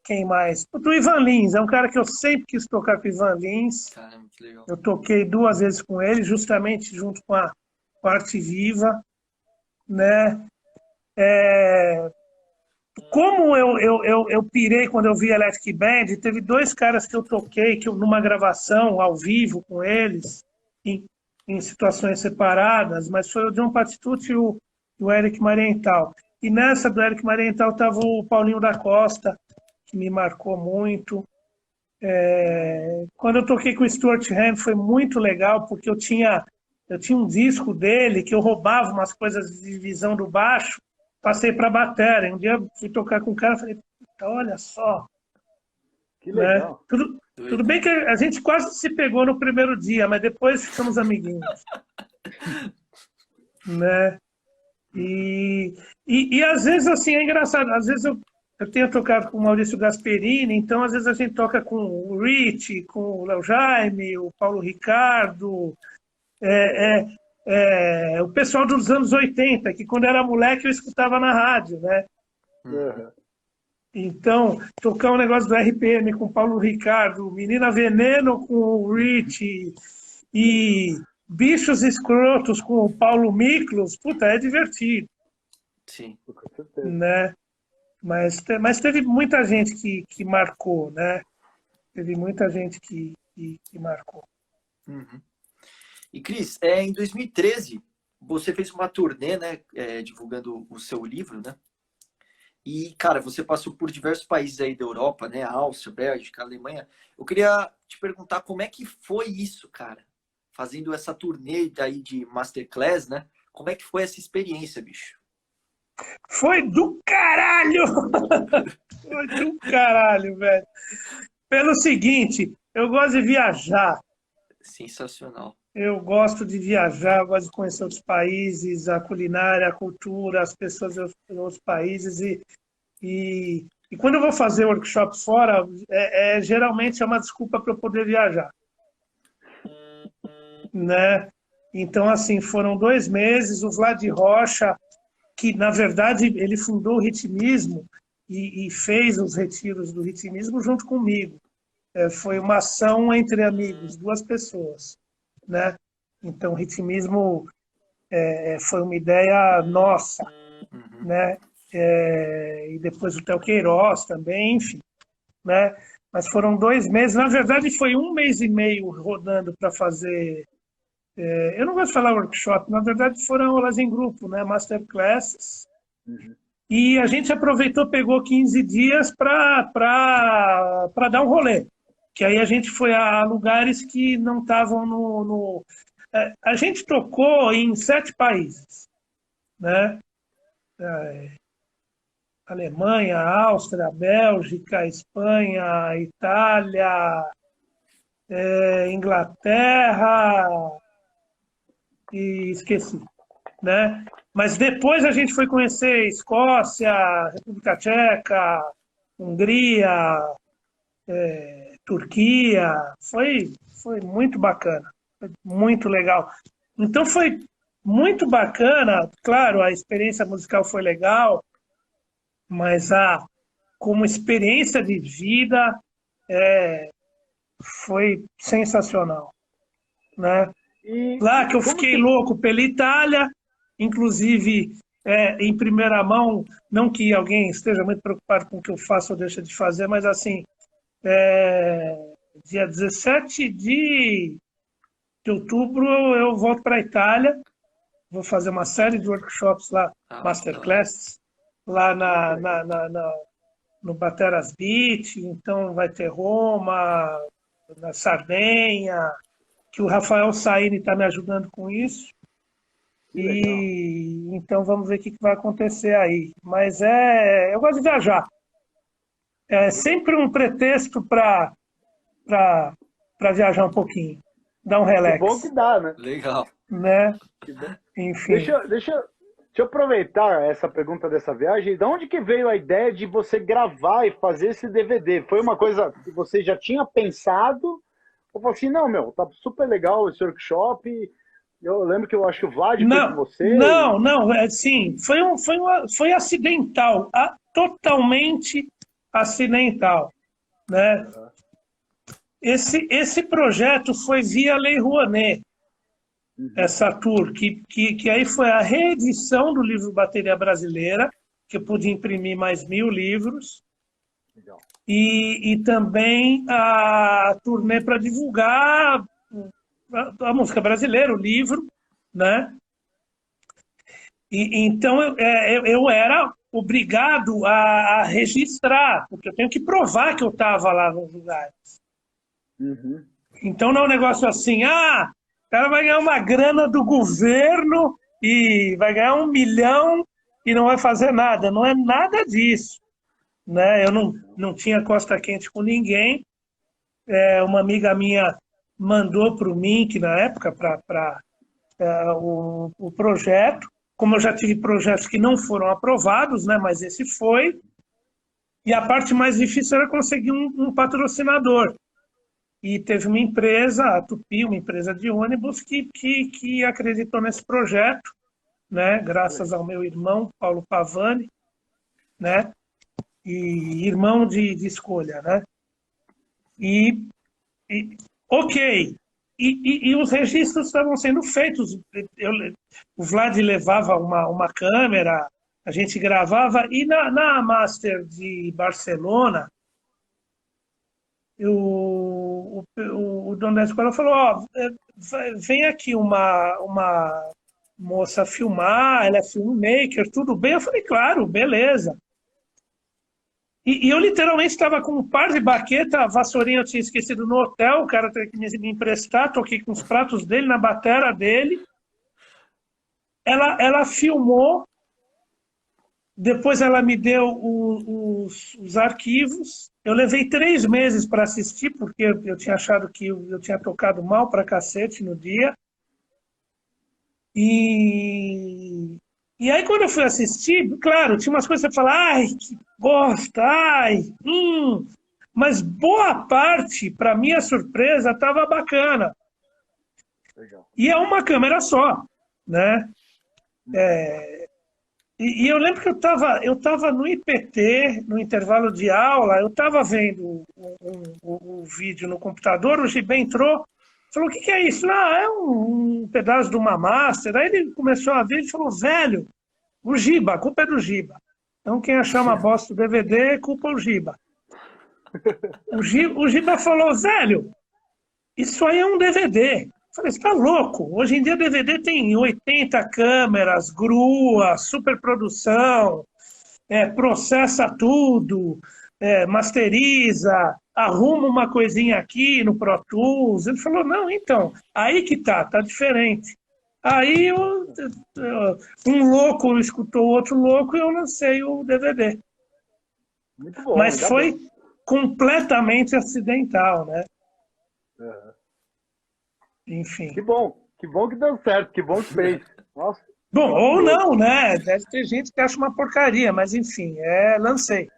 Quem mais? O Ivan Lins, é um cara que eu sempre quis tocar com o Ivan Lins. Caramba, que legal. Eu toquei 2 vezes com ele, justamente junto com a Arte Viva, né? Como eu pirei quando eu vi Electric Band, teve 2 caras que eu toquei numa gravação ao vivo com eles, em situações separadas, mas foi o John Patitucci e o Eric Marienthal. E nessa do Eric Marienthal estava o Paulinho da Costa, que me marcou muito. Quando eu toquei com o Stuart Hand foi muito legal, porque eu tinha um disco dele que eu roubava umas coisas de divisão do baixo, passei para a bateria. Um dia eu fui tocar com o cara e falei, olha só. Que legal. Né? Tudo bem que a gente quase se pegou no primeiro dia, mas depois ficamos amiguinhos. Né? E às vezes, assim, é engraçado. Às vezes eu tenho tocado com o Maurício Gasperini, então às vezes a gente toca com o Rich, com o Léo Jaime, o Paulo Ricardo, o pessoal dos anos 80, que quando era moleque eu escutava na rádio, né? Então, tocar um negócio do RPM com o Paulo Ricardo, Menina Veneno com o Rich e Bichos Escrotos com o Paulo Miklos, puta, é divertido. Sim. Com certeza. Né? Mas teve muita gente que marcou, né? Teve muita gente que marcou. Uhum. E, Cris, em 2013, você fez uma turnê, né, divulgando o seu livro, né? E, cara, você passou por diversos países aí da Europa, né? Áustria, Bélgica, Alemanha. Eu queria te perguntar como é que foi isso, cara? Fazendo essa turnê daí de Masterclass, né? Como é que foi essa experiência, bicho? Foi do caralho! Foi do caralho, velho. Pelo seguinte, eu gosto de viajar. Sensacional. Eu gosto de viajar, eu gosto de conhecer outros países, a culinária, a cultura, as pessoas de outros países. E quando eu vou fazer workshop fora, geralmente é uma desculpa para eu poder viajar. Né? Então, assim, foram 2 meses. O Vlad Rocha, que, na verdade, ele fundou o ritmismo e fez os retiros do ritmismo junto comigo. Foi uma ação entre amigos, 2 pessoas. Né? Então, o ritmismo foi uma ideia nossa. Né? E depois o Theo Queiroz também, enfim. Né? Mas foram 2 meses. Na verdade, foi 1 mês e meio rodando para fazer... eu não gosto de falar workshop, na verdade foram aulas em grupo, né? Masterclasses. E a gente aproveitou, pegou 15 dias para dar um rolê. Que aí a gente foi a lugares que não estavam no... A gente tocou em 7 países. Né? Alemanha, Áustria, Bélgica, Espanha, Itália, Inglaterra... e esqueci, né? Mas depois a gente foi conhecer Escócia, República Tcheca, Hungria, Turquia. Foi muito bacana, foi muito legal. Então foi muito bacana, claro, a experiência musical foi legal, mas como experiência de vida foi sensacional, né? Lá que eu como fiquei louco pela Itália, inclusive em primeira mão, não que alguém esteja muito preocupado com o que eu faço ou deixo de fazer, mas assim, dia 17 de outubro eu volto para a Itália, vou fazer uma série de workshops lá, masterclasses, lá no Bateras Beach, então vai ter Roma, na Sardenha, que o Rafael Saini está me ajudando com isso. E então vamos ver o que vai acontecer aí. Mas eu gosto de viajar. É sempre um pretexto para viajar um pouquinho, dar um relax. Que bom que dá, né? Legal. Né? Que bom. Enfim. Deixa eu aproveitar essa pergunta dessa viagem. De onde que veio a ideia de você gravar e fazer esse DVD? Foi uma coisa que você já tinha pensado? Ou falou assim, não, meu, tá super legal esse workshop. Eu lembro que eu acho que o Vlad foi com você. Não, sim, foi acidental, totalmente acidental, né? Esse projeto foi via Lei Rouanet, essa tour, que aí foi a reedição do livro Bateria Brasileira, que eu pude imprimir mais 1000 livros, Legal. E também a turnê para divulgar a música brasileira, o livro, né? Então eu era obrigado a registrar, porque eu tenho que provar que eu estava lá nos lugares. Então não é um negócio assim, o cara vai ganhar uma grana do governo e vai ganhar 1 milhão e não vai fazer nada. Não é nada disso, né? Eu não tinha costa quente com ninguém. Uma amiga minha mandou para o MINC na época para o projeto. Como eu já tive projetos que não foram aprovados, né? Mas esse foi. E a parte mais difícil era conseguir um patrocinador. E teve uma empresa, a Tupi, uma empresa de ônibus, que acreditou nesse projeto, né? Graças ao meu irmão, Paulo Pavani, né? E irmão de escolha, né? Ok. E os registros estavam sendo feitos. O Vlad levava uma câmera, a gente gravava, e na Master de Barcelona, o dono da escola falou, vem aqui uma moça filmar, ela é filmmaker, tudo bem? Eu falei, claro, beleza. E eu literalmente estava com um par de baqueta, a vassourinha eu tinha esquecido no hotel, o cara teve que me emprestar, toquei com os pratos dele, na batera dele. Ela filmou, depois ela me deu os arquivos. Eu levei 3 meses para assistir, porque eu tinha achado que eu tinha tocado mal pra cacete no dia. E aí, quando eu fui assistir, claro, tinha umas coisas que você fala, ai, que bosta, mas boa parte, para minha surpresa, estava bacana. Legal. E é uma câmera só, né? E eu lembro que eu estava no IPT, no intervalo de aula, eu estava vendo o vídeo no computador, o Gibé entrou, falou, o que é isso? É um pedaço de uma master. Aí ele começou a ver e falou, velho, o Giba, a culpa é do Giba. Então quem achar uma bosta do DVD, culpa o Giba. O Giba falou, velho, isso aí é um DVD. Eu falei, você tá louco? Hoje em dia DVD tem 80 câmeras, grua, superprodução, processa tudo, masteriza, arruma uma coisinha aqui no Pro Tools. Ele falou, não, então, aí que tá diferente. Aí um louco escutou outro louco e eu lancei o DVD. Muito bom. Mas foi completamente acidental, né? Enfim. Que bom que deu certo, que bom que fez. Nossa. Bom, ou não, né? Deve ter gente que acha uma porcaria, mas enfim, lancei.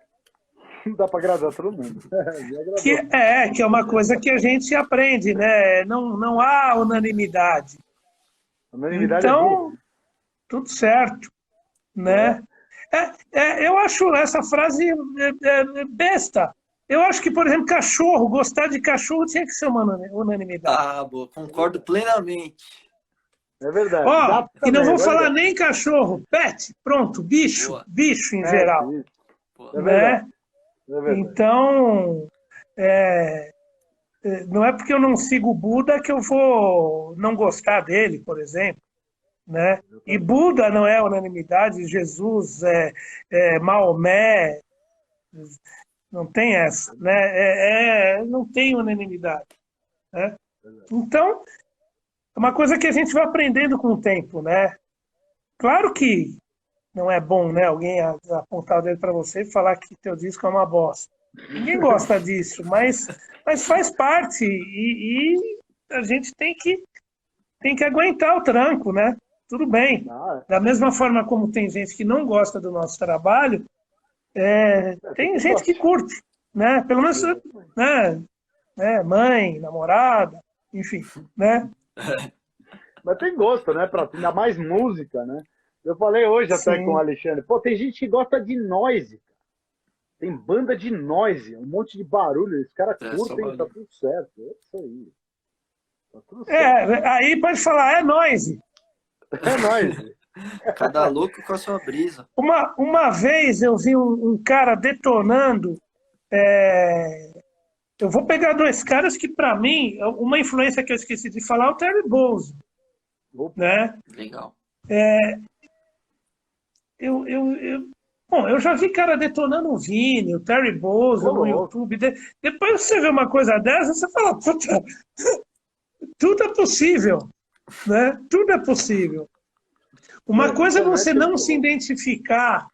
Não dá pra agradar todo mundo. Me agradou. Que é uma coisa que a gente aprende, né? Não há unanimidade. A unanimidade é Então, burro. tudo certo, né? Eu acho essa frase besta. Eu acho que, por exemplo, cachorro, gostar de cachorro tinha que ser uma unanimidade. Ah, boa, concordo plenamente. É verdade. Ó, Gato e não também, vou falar verdade. nem cachorro, pet, pronto, bicho, Boa. bicho em É, geral, isso. Boa. É né? verdade. É verdade. Então, não é porque eu não sigo o Buda que eu vou não gostar dele, por exemplo, né? E Buda não é unanimidade, Jesus, Maomé, não tem essa, né? Não tem unanimidade, né? Então, é uma coisa que a gente vai aprendendo com o tempo, né? Claro que não é bom, né? Alguém apontar o dedo para você e falar que teu disco é uma bosta. Ninguém gosta disso, mas faz parte e a gente tem que aguentar o tranco, né? Tudo bem. Da mesma forma como tem gente que não gosta do nosso trabalho, tem gente que curte, né? Pelo menos, né? Mãe, namorada, enfim, né? Mas tem gosto, né? Ainda mais música, né? Eu falei hoje até Sim. com o Alexandre. Pô, tem gente que gosta de noise. Tem banda de noise, um monte de barulho. Os caras curtem, tá tudo certo. É isso aí. Tá tudo certo. Aí pode falar, é noise. É noise. Cada louco com a sua brisa. Uma vez eu vi um cara detonando. Eu vou pegar dois caras que, para mim, uma influência que eu esqueci de falar é o Terry Bozzio, né? Legal. Bom, eu já vi cara detonando o Vini, o Terry Bozzio no YouTube. Depois você vê uma coisa dessa, você fala, puta, tudo é possível, né? Tudo é possível. Uma coisa é você não se identificar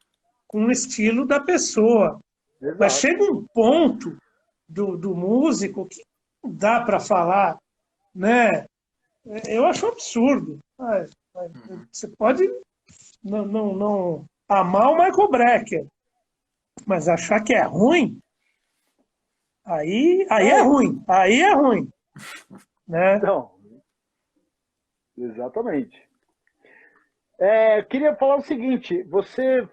com o estilo da pessoa. Exato. Mas chega um ponto do músico que não dá para falar, né? Eu acho um absurdo. Você pode não amar o Michael Brecker, mas achar que é ruim, aí é ruim. Aí é ruim. Né? Então, exatamente. Queria falar o seguinte, você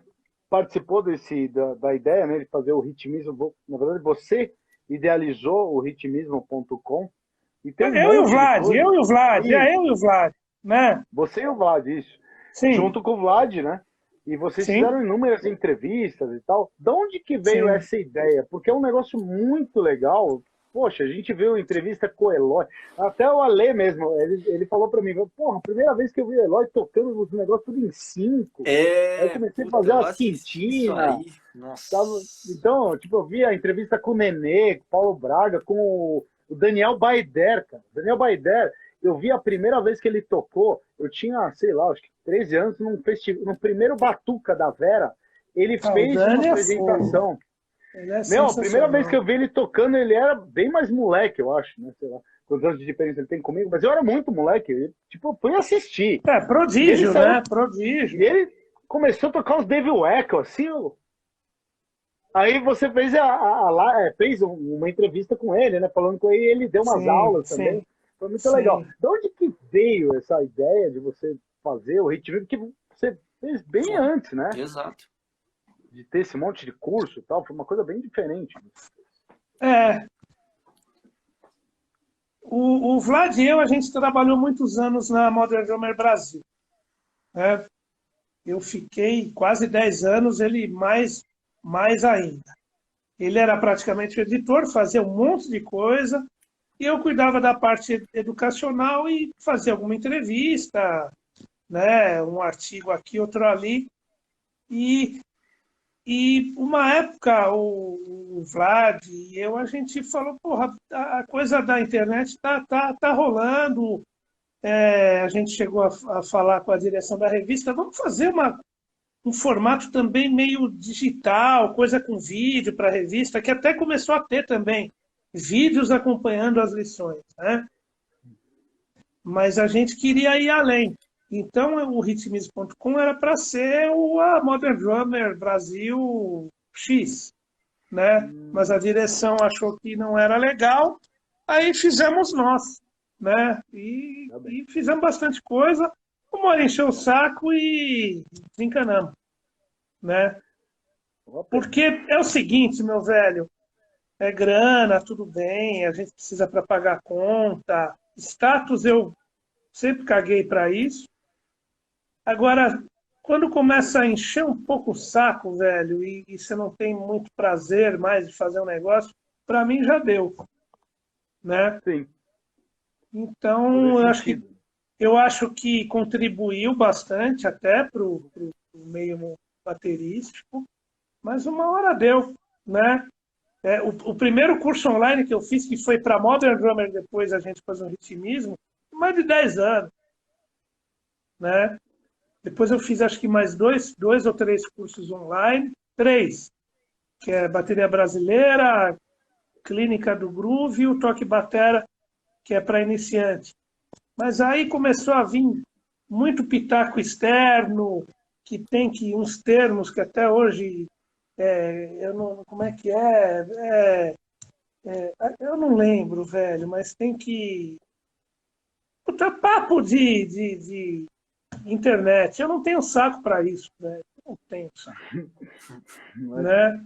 participou da ideia, né, de fazer o ritmismo, na verdade você idealizou o ritmismo.com e tem eu e o Vlad, né? Você e o Vlad, isso. Sim. Junto com o Vlad, né? E vocês fizeram inúmeras entrevistas e tal. De onde que veio essa ideia? Porque é um negócio muito legal. Poxa, a gente viu entrevista com o Eloy. Até o Ale mesmo, ele falou pra mim, porra, a primeira vez que eu vi o Eloy tocando os negócios tudo em 5. Aí eu comecei a fazer uma quintina. Nossa. Então, tipo, eu vi a entrevista com o Nenê, com o Paulo Braga, com o Daniel Baider, cara. Daniel Baider, eu vi a primeira vez que ele tocou, eu tinha, sei lá, acho que 13 anos, no primeiro Batuca da Vera, ele fez uma apresentação. A primeira vez que eu vi ele tocando, ele era bem mais moleque, eu acho, né? Sei lá quantos anos de diferença ele tem comigo, mas eu era muito moleque. Eu, tipo, fui assistir. Prodígio, né? Prodígio. E ele começou a tocar os Devil Echo, assim. Aí você fez fez uma entrevista com ele, né? Falando com ele, e ele deu umas aulas também. Foi muito legal. De onde que veio essa ideia de você fazer o ritmo? Porque você fez bem antes, né? Exato. De ter esse monte de curso e tal, foi uma coisa bem diferente. O Vlad e eu, a gente trabalhou muitos anos na Modern Drummer Brasil. Né? Eu fiquei quase 10 anos, ele mais ainda. Ele era praticamente o editor, fazia um monte de coisa, e eu cuidava da parte educacional e fazia alguma entrevista, né? Um artigo aqui, outro ali. E uma época, o Vlad e eu, a gente falou, porra, a coisa da internet tá rolando. A gente chegou a falar com a direção da revista, vamos fazer um formato também meio digital, coisa com vídeo para a revista, que até começou a ter também vídeos acompanhando as lições, né? Mas a gente queria ir além. Então, o ritmismo.com era para ser a Modern Drummer Brasil X, né? Mas a direção achou que não era legal, aí fizemos nós, né? E fizemos bastante coisa, o Moro encheu o saco e desencanamos, né? Porque é o seguinte, meu velho, é grana, tudo bem, a gente precisa para pagar a conta, status eu sempre caguei para isso. Agora, quando começa a encher um pouco o saco, velho, e você não tem muito prazer mais de fazer um negócio, para mim já deu, né? Sim. Então, eu acho que contribuiu bastante até para o meio baterístico, mas uma hora deu, né? O primeiro curso online que eu fiz, que foi para Modern Drummer, depois a gente fazer um ritmismo, mais de 10 anos, né? Depois eu fiz acho que mais dois ou três cursos online, 3, que é bateria brasileira, clínica do groove e o toque batera, que é para iniciante. Mas aí começou a vir muito pitaco externo, que tem uns termos que até hoje eu não, como é que eu não lembro, velho, mas tem que puta papo de internet. Eu não tenho saco para isso, velho. Eu não tenho saco, né?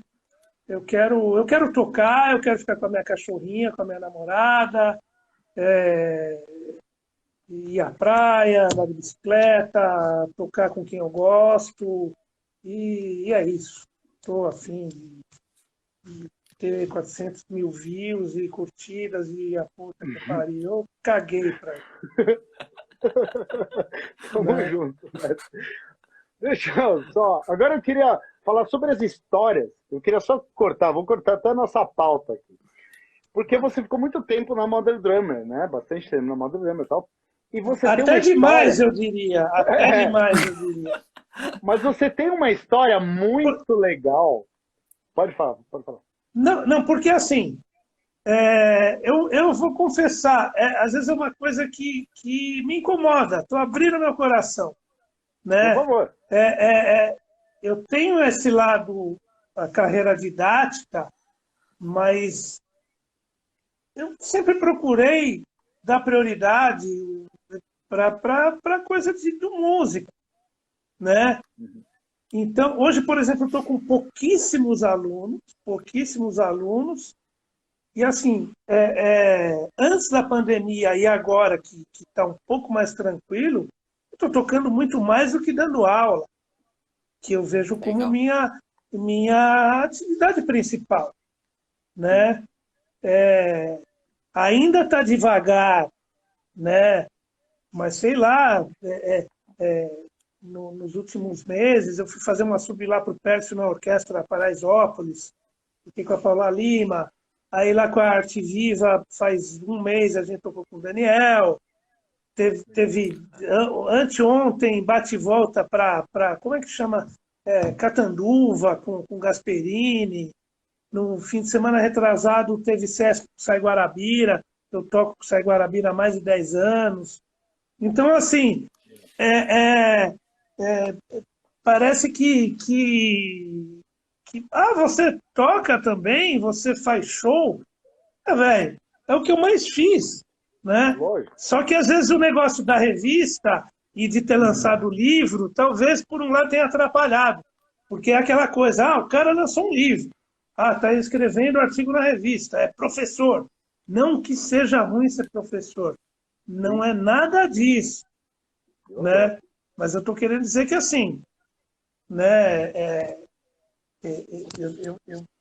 Eu quero tocar, eu quero ficar com a minha cachorrinha, com a minha namorada, ir à praia, andar de bicicleta, tocar com quem eu gosto, e é isso. Estou afim de ter 400 mil views e curtidas e a puta que pariu. Eu caguei para isso. Tamo junto. Deixa eu só. Agora eu queria falar sobre as histórias. Eu queria só cortar, vou cortar até a nossa pauta aqui. Porque você ficou muito tempo na Modern Drummer, né? Bastante tempo na Modern Drummer e tal. E você até tem uma demais, história... eu diria. Até demais, eu diria. Mas você tem uma história muito legal. Pode falar, pode falar. Não, porque assim, eu vou confessar, às vezes é uma coisa que me incomoda. Estou abrindo meu coração, né? Por favor. Eu tenho esse lado, a carreira didática, mas eu sempre procurei dar prioridade para coisa do músico, né? Então, hoje, por exemplo, eu estou com pouquíssimos alunos, e assim, antes da pandemia e agora que está um pouco mais tranquilo, eu estou tocando muito mais do que dando aula, que eu vejo como minha atividade principal, né? Ainda está devagar, né? Mas sei lá, nos últimos meses eu fui fazer uma sub lá para o Pércio na Orquestra Paraisópolis, fiquei com a Paula Lima, aí lá com a Arte Viva faz um mês a gente tocou com o Daniel, teve anteontem bate e volta para como é que chama? Catanduva com Gasperini. No fim de semana retrasado teve Sesc Sai Guarabira, eu toco com Sai Guarabira há mais de 10 anos. Então, assim, parece que você toca também, você faz show. Velho, é o que eu mais fiz, né? Só que às vezes o negócio da revista e de ter lançado o livro, talvez por um lado tenha atrapalhado. Porque é aquela coisa, o cara lançou um livro. Está escrevendo artigo na revista, é professor. Não que seja ruim ser professor. Não é nada disso, né? Mas eu estou querendo dizer que assim, né?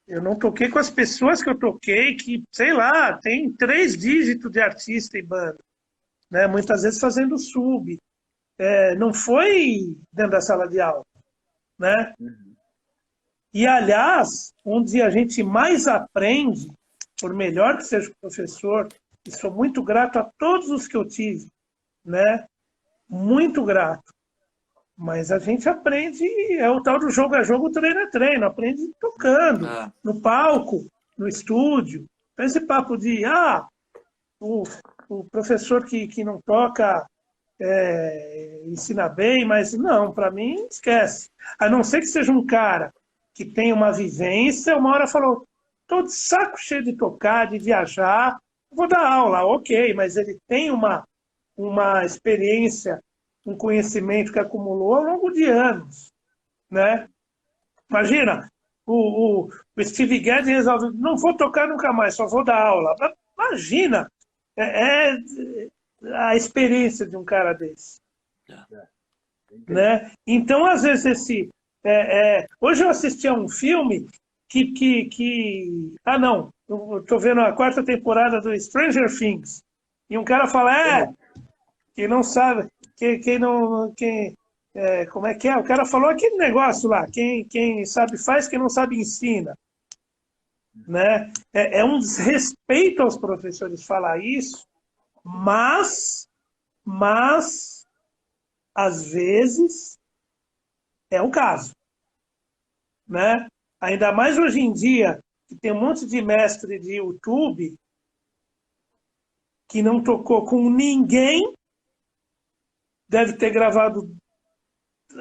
Eu não toquei com as pessoas que eu toquei, que, sei lá, tem 3 dígitos de artista e banda, né? Muitas vezes fazendo sub. Não foi dentro da sala de aula, né? E, aliás, onde a gente mais aprende, por melhor que seja o professor, e sou muito grato a todos os que eu tive, né? Muito grato. Mas a gente aprende, é o tal do jogo a jogo, treino a treino, aprende tocando, no palco, no estúdio. Esse papo de, o professor que não toca ensina bem, mas não, para mim, esquece. A não ser que seja um cara que tem uma vivência, uma hora falou, estou de saco cheio de tocar, de viajar, vou dar aula, ok, mas ele tem uma experiência, um conhecimento que acumulou ao longo de anos, né? Imagina, o Steve Guedes resolve, não vou tocar nunca mais, só vou dar aula. Imagina, é a experiência de um cara desse. Né? Então, às vezes, hoje eu assisti a um filme Ah, não, eu estou vendo a 4ª temporada do Stranger Things, e um cara fala, que não sabe, como é que é? O cara falou aquele negócio lá, quem sabe faz, quem não sabe ensina. Né? É um desrespeito aos professores falar isso, mas às vezes é o caso. Né? Ainda mais hoje em dia, que tem um monte de mestre de YouTube que não tocou com ninguém, deve ter gravado,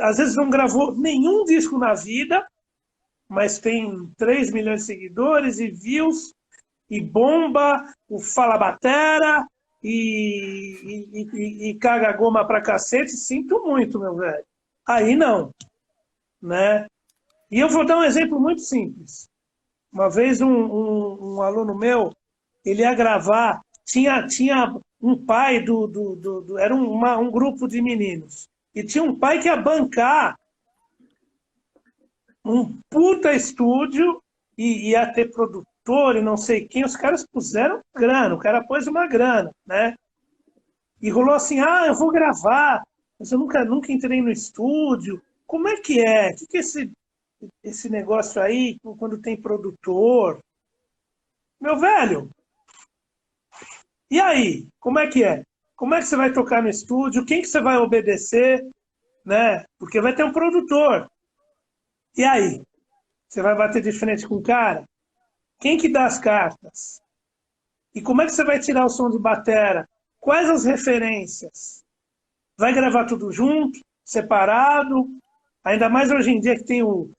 às vezes não gravou nenhum disco na vida, mas tem 3 milhões de seguidores e views, e bomba, o fala batera, e caga goma pra cacete. Sinto muito, meu velho. Aí não. Né? E eu vou dar um exemplo muito simples. Uma vez um aluno meu, ele ia gravar, tinha um pai era um grupo de meninos, e tinha um pai que ia bancar um puta estúdio e ia ter produtor e não sei quem. Os caras puseram grana, o cara pôs uma grana, né? E rolou assim, eu vou gravar, mas eu nunca entrei no estúdio. Como é que é? O que é esse negócio aí quando tem produtor? Meu velho, e aí? Como é que é? Como é que você vai tocar no estúdio? Quem que você vai obedecer? Né? Porque vai ter um produtor. E aí? Você vai bater de frente com o cara? Quem que dá as cartas? E como é que você vai tirar o som de batera? Quais as referências? Vai gravar tudo junto? Separado? Ainda mais hoje em dia que tem o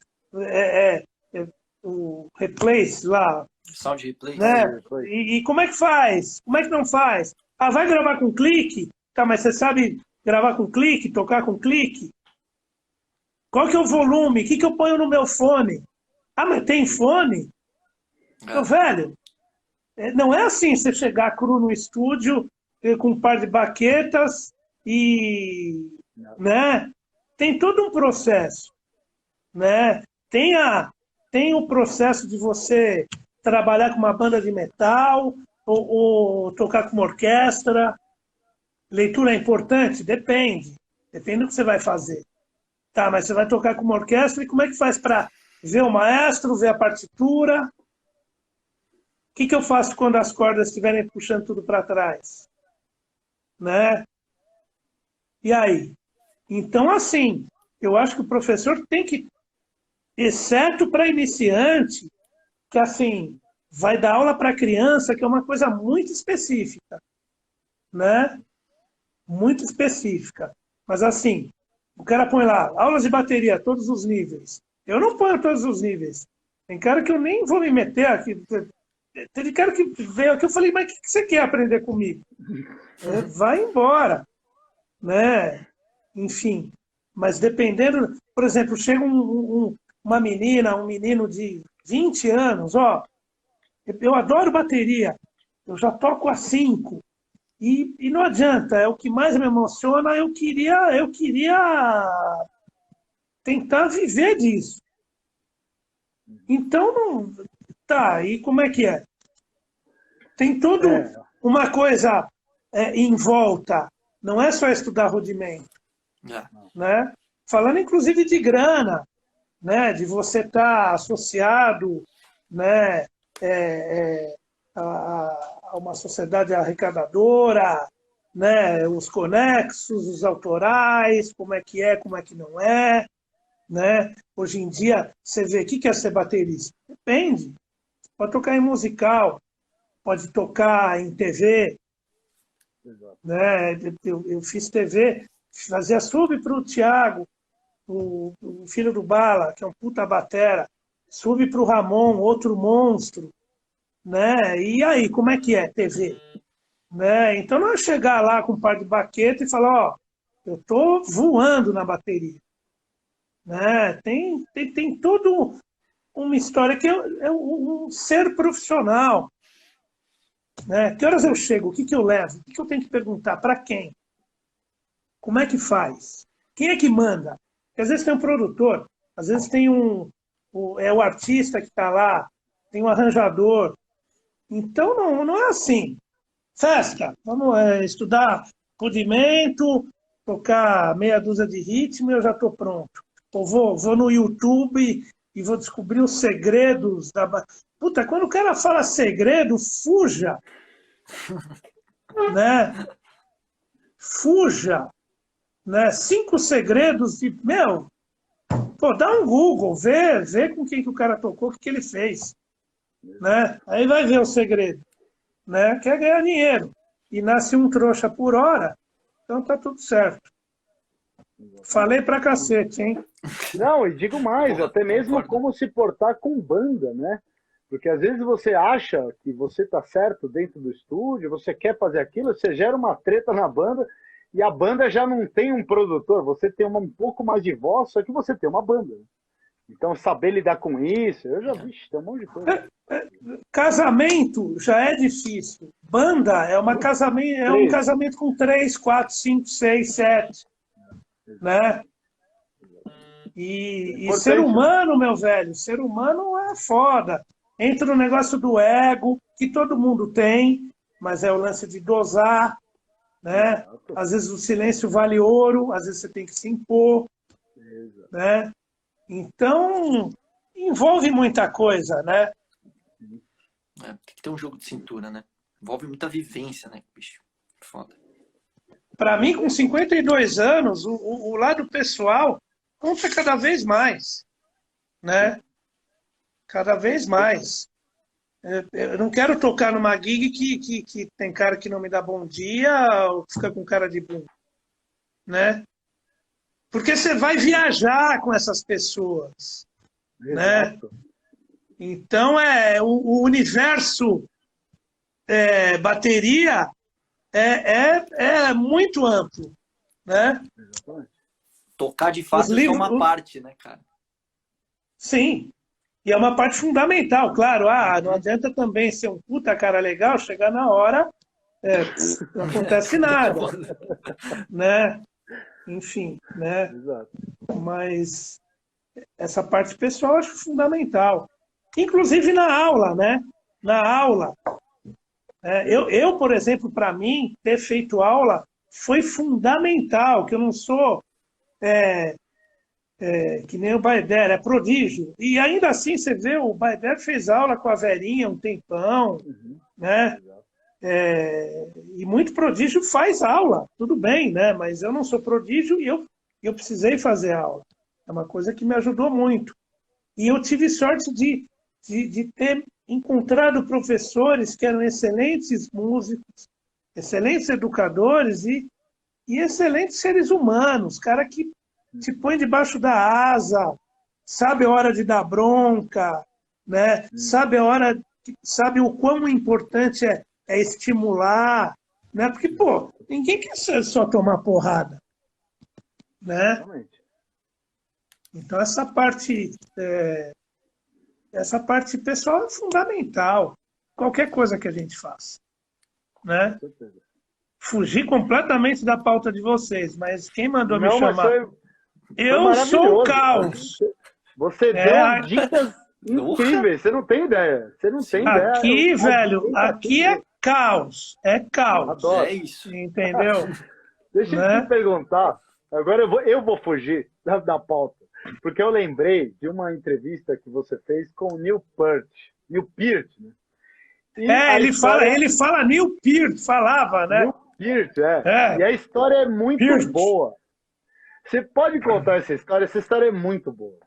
replace lá. Sound replay. Né? E como é que faz? Como é que não faz? Vai gravar com clique? Tá, mas você sabe gravar com clique? Tocar com clique? Qual que é o volume? O que eu ponho no meu fone? Mas tem fone? Meu velho, não é assim você chegar cru no estúdio com um par de baquetas né? Tem todo um processo, né? Tem o processo de você trabalhar com uma banda de metal ou tocar com uma orquestra. Leitura é importante? Depende. Depende do que você vai fazer. Tá, mas você vai tocar com uma orquestra e como é que faz para ver o maestro, ver a partitura? O que eu faço quando as cordas estiverem puxando tudo para trás? Né? E aí? Então, assim, eu acho que o professor tem que, exceto para iniciante, que assim, vai dar aula para criança, que é uma coisa muito específica. Né? Muito específica. Mas assim, o cara põe lá, aulas de bateria, todos os níveis. Eu não ponho todos os níveis. Tem cara que eu nem vou me meter aqui. Tem cara que veio aqui, eu falei, mas o que você quer aprender comigo? Vai embora. Né? Enfim. Mas dependendo, por exemplo, chega uma menina, um menino de 20 anos, eu adoro bateria, eu já toco há 5. E não adianta, é o que mais me emociona, eu queria tentar viver disso. Então, não, tá, e como é que é? Tem tudo uma coisa em volta, não é só estudar rudimento. Né? Falando inclusive de grana, né? De você estar associado, né? A uma sociedade arrecadadora, né? Os conexos, os autorais, como é que não é. Né? Hoje em dia, você vê, o que é ser baterista? Depende. Pode tocar em musical, pode tocar em TV, Exato. Né? Eu fiz TV, fazia sub para o Thiago, o filho do Bala, que é um puta batera, sub para o Ramon, outro monstro, né? E aí, como é que é TV? Né? Então não é chegar lá com um par de baqueta e falar, ó, eu tô voando na bateria. Né? Tem todo uma história que é um ser profissional. Né? Que horas eu chego? O que, que eu levo? O que, que eu tenho que perguntar? Para quem? Como é que faz? Quem é que manda? Porque às vezes tem um produtor, às vezes tem o artista que está lá, tem um arranjador. Então não é assim. Festa, vamos estudar rudimento, tocar meia dúzia de ritmo e eu já estou pronto. Ou vou no YouTube e vou descobrir os segredos da... Puta, quando o cara fala segredo, fuja. Né? Fuja. Né? 5 segredos de... Meu, pô, dá um Google, vê com quem que o cara tocou, o que ele fez. Né? Aí vai ver o segredo. Né? Quer ganhar dinheiro. E nasce um trouxa por hora, então tá tudo certo. Falei pra cacete, hein? Não, e digo mais, Porra, até mesmo concordo. como se portar com banda, né? Porque às vezes você acha que você tá certo dentro do estúdio, você quer fazer aquilo, você gera uma treta na banda e a banda já não tem um produtor, você tem um pouco mais de voz, só que você tem uma banda. Então, saber lidar com isso, eu já vi, tem um monte de coisa. Casamento já é difícil. Banda é um casamento com 3, 4, 5, 6, 7. Né? E ser humano, meu velho, ser humano é foda. Entra no negócio do ego, que todo mundo tem, mas é o lance de dosar, né? Às vezes o silêncio vale ouro, às vezes você tem que se impor, né? Então, envolve muita coisa, né? Tem que ter um jogo de cintura, né? Envolve muita vivência, né, bicho? Foda. Para mim, com 52 anos, o lado pessoal conta cada vez mais, né? Cada vez mais. Eu não quero tocar numa gig que tem cara que não me dá bom dia ou fica com cara de bunda, né? Porque você vai viajar com essas pessoas, né? Então, o universo bateria é muito amplo, né? Tocar de fato é só uma parte, né, cara? Sim. E é uma parte fundamental, claro. Não adianta também ser um puta cara legal, chegar na hora, não acontece nada, né? Enfim, né? Mas essa parte pessoal eu acho fundamental. Inclusive na aula, né? Na aula. Eu, por exemplo, para mim, ter feito aula foi fundamental, que eu não sou que nem o Baider, é prodígio. E ainda assim, você vê, o Baider fez aula com a Verinha um tempão, né? E muito prodígio faz aula, tudo bem, né? Mas eu não sou prodígio e eu precisei fazer aula. É uma coisa que me ajudou muito. E eu tive sorte de ter encontrado professores que eram excelentes músicos, excelentes educadores e excelentes seres humanos, cara que te põe debaixo da asa, sabe a hora de dar bronca, né? Sabe o quão importante é estimular, né? Porque, pô, ninguém quer só tomar porrada, né? Então essa parte pessoal é fundamental, qualquer coisa que a gente faça, né? Fugir completamente da pauta de vocês, mas quem mandou me chamar? Eu sou o caos. Você deu dicas incríveis, você não tem ideia. Você não tem ideia. Aqui, velho, aqui é caos. É caos. Adoro. É isso. Entendeu? Deixa eu te perguntar. Agora eu vou fugir da pauta. Porque eu lembrei de uma entrevista que você fez com o Neil Peart, né? Ele fala Neil Peart, falava, né? Neil Peart, E a história é muito boa. Você pode contar essa história? Essa história é muito boa.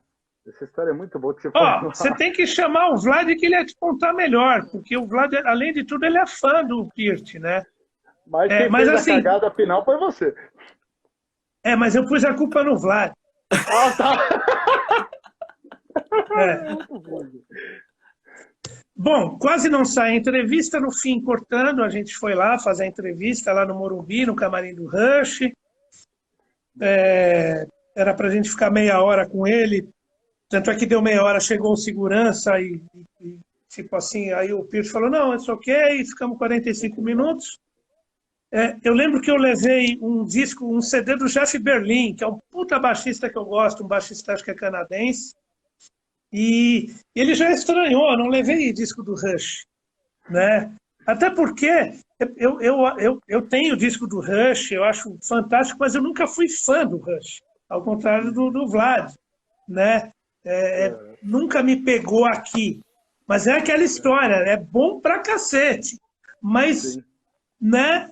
Essa história é muito boa que você falou. Você tem que chamar o Vlad que ele ia te contar melhor, porque o Vlad, além de tudo, ele é fã do Peart, né? Mas quem mas fez assim, a cagada final foi você. mas eu pus a culpa no Vlad. Ah, tá. É. Muito bom. Bom, quase não sai a entrevista, no fim, cortando, a gente foi lá fazer a entrevista lá no Morumbi, no camarim do Rush. Era para a gente ficar meia hora com ele, tanto é que deu meia hora, chegou o segurança e tipo assim, aí o Pierce falou, não, é ok, ficamos 45 minutos. Eu lembro que eu levei um disco, um CD do Jeff Berlin, que é um puta baixista que eu gosto, um baixista acho que é canadense, e ele já estranhou, não levei disco do Rush, né? Até porque eu tenho disco do Rush, eu acho fantástico, mas eu nunca fui fã do Rush, ao contrário do Vlad, né? Nunca me pegou aqui. Mas é aquela história, é bom pra cacete. Mas, Sim. né?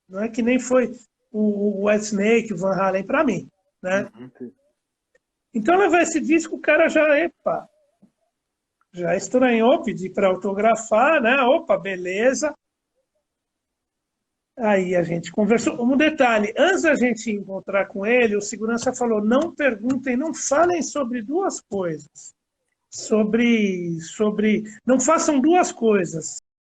Não é que nem foi o Whitesnake, o Van Halen pra mim, né? Sim. Então, levar esse disco, o cara já estranhou, pedir para autografar, né? Opa, beleza. Aí a gente conversou. Um detalhe, antes da gente encontrar com ele, o segurança falou, não perguntem, não falem sobre duas coisas. Não façam duas coisas.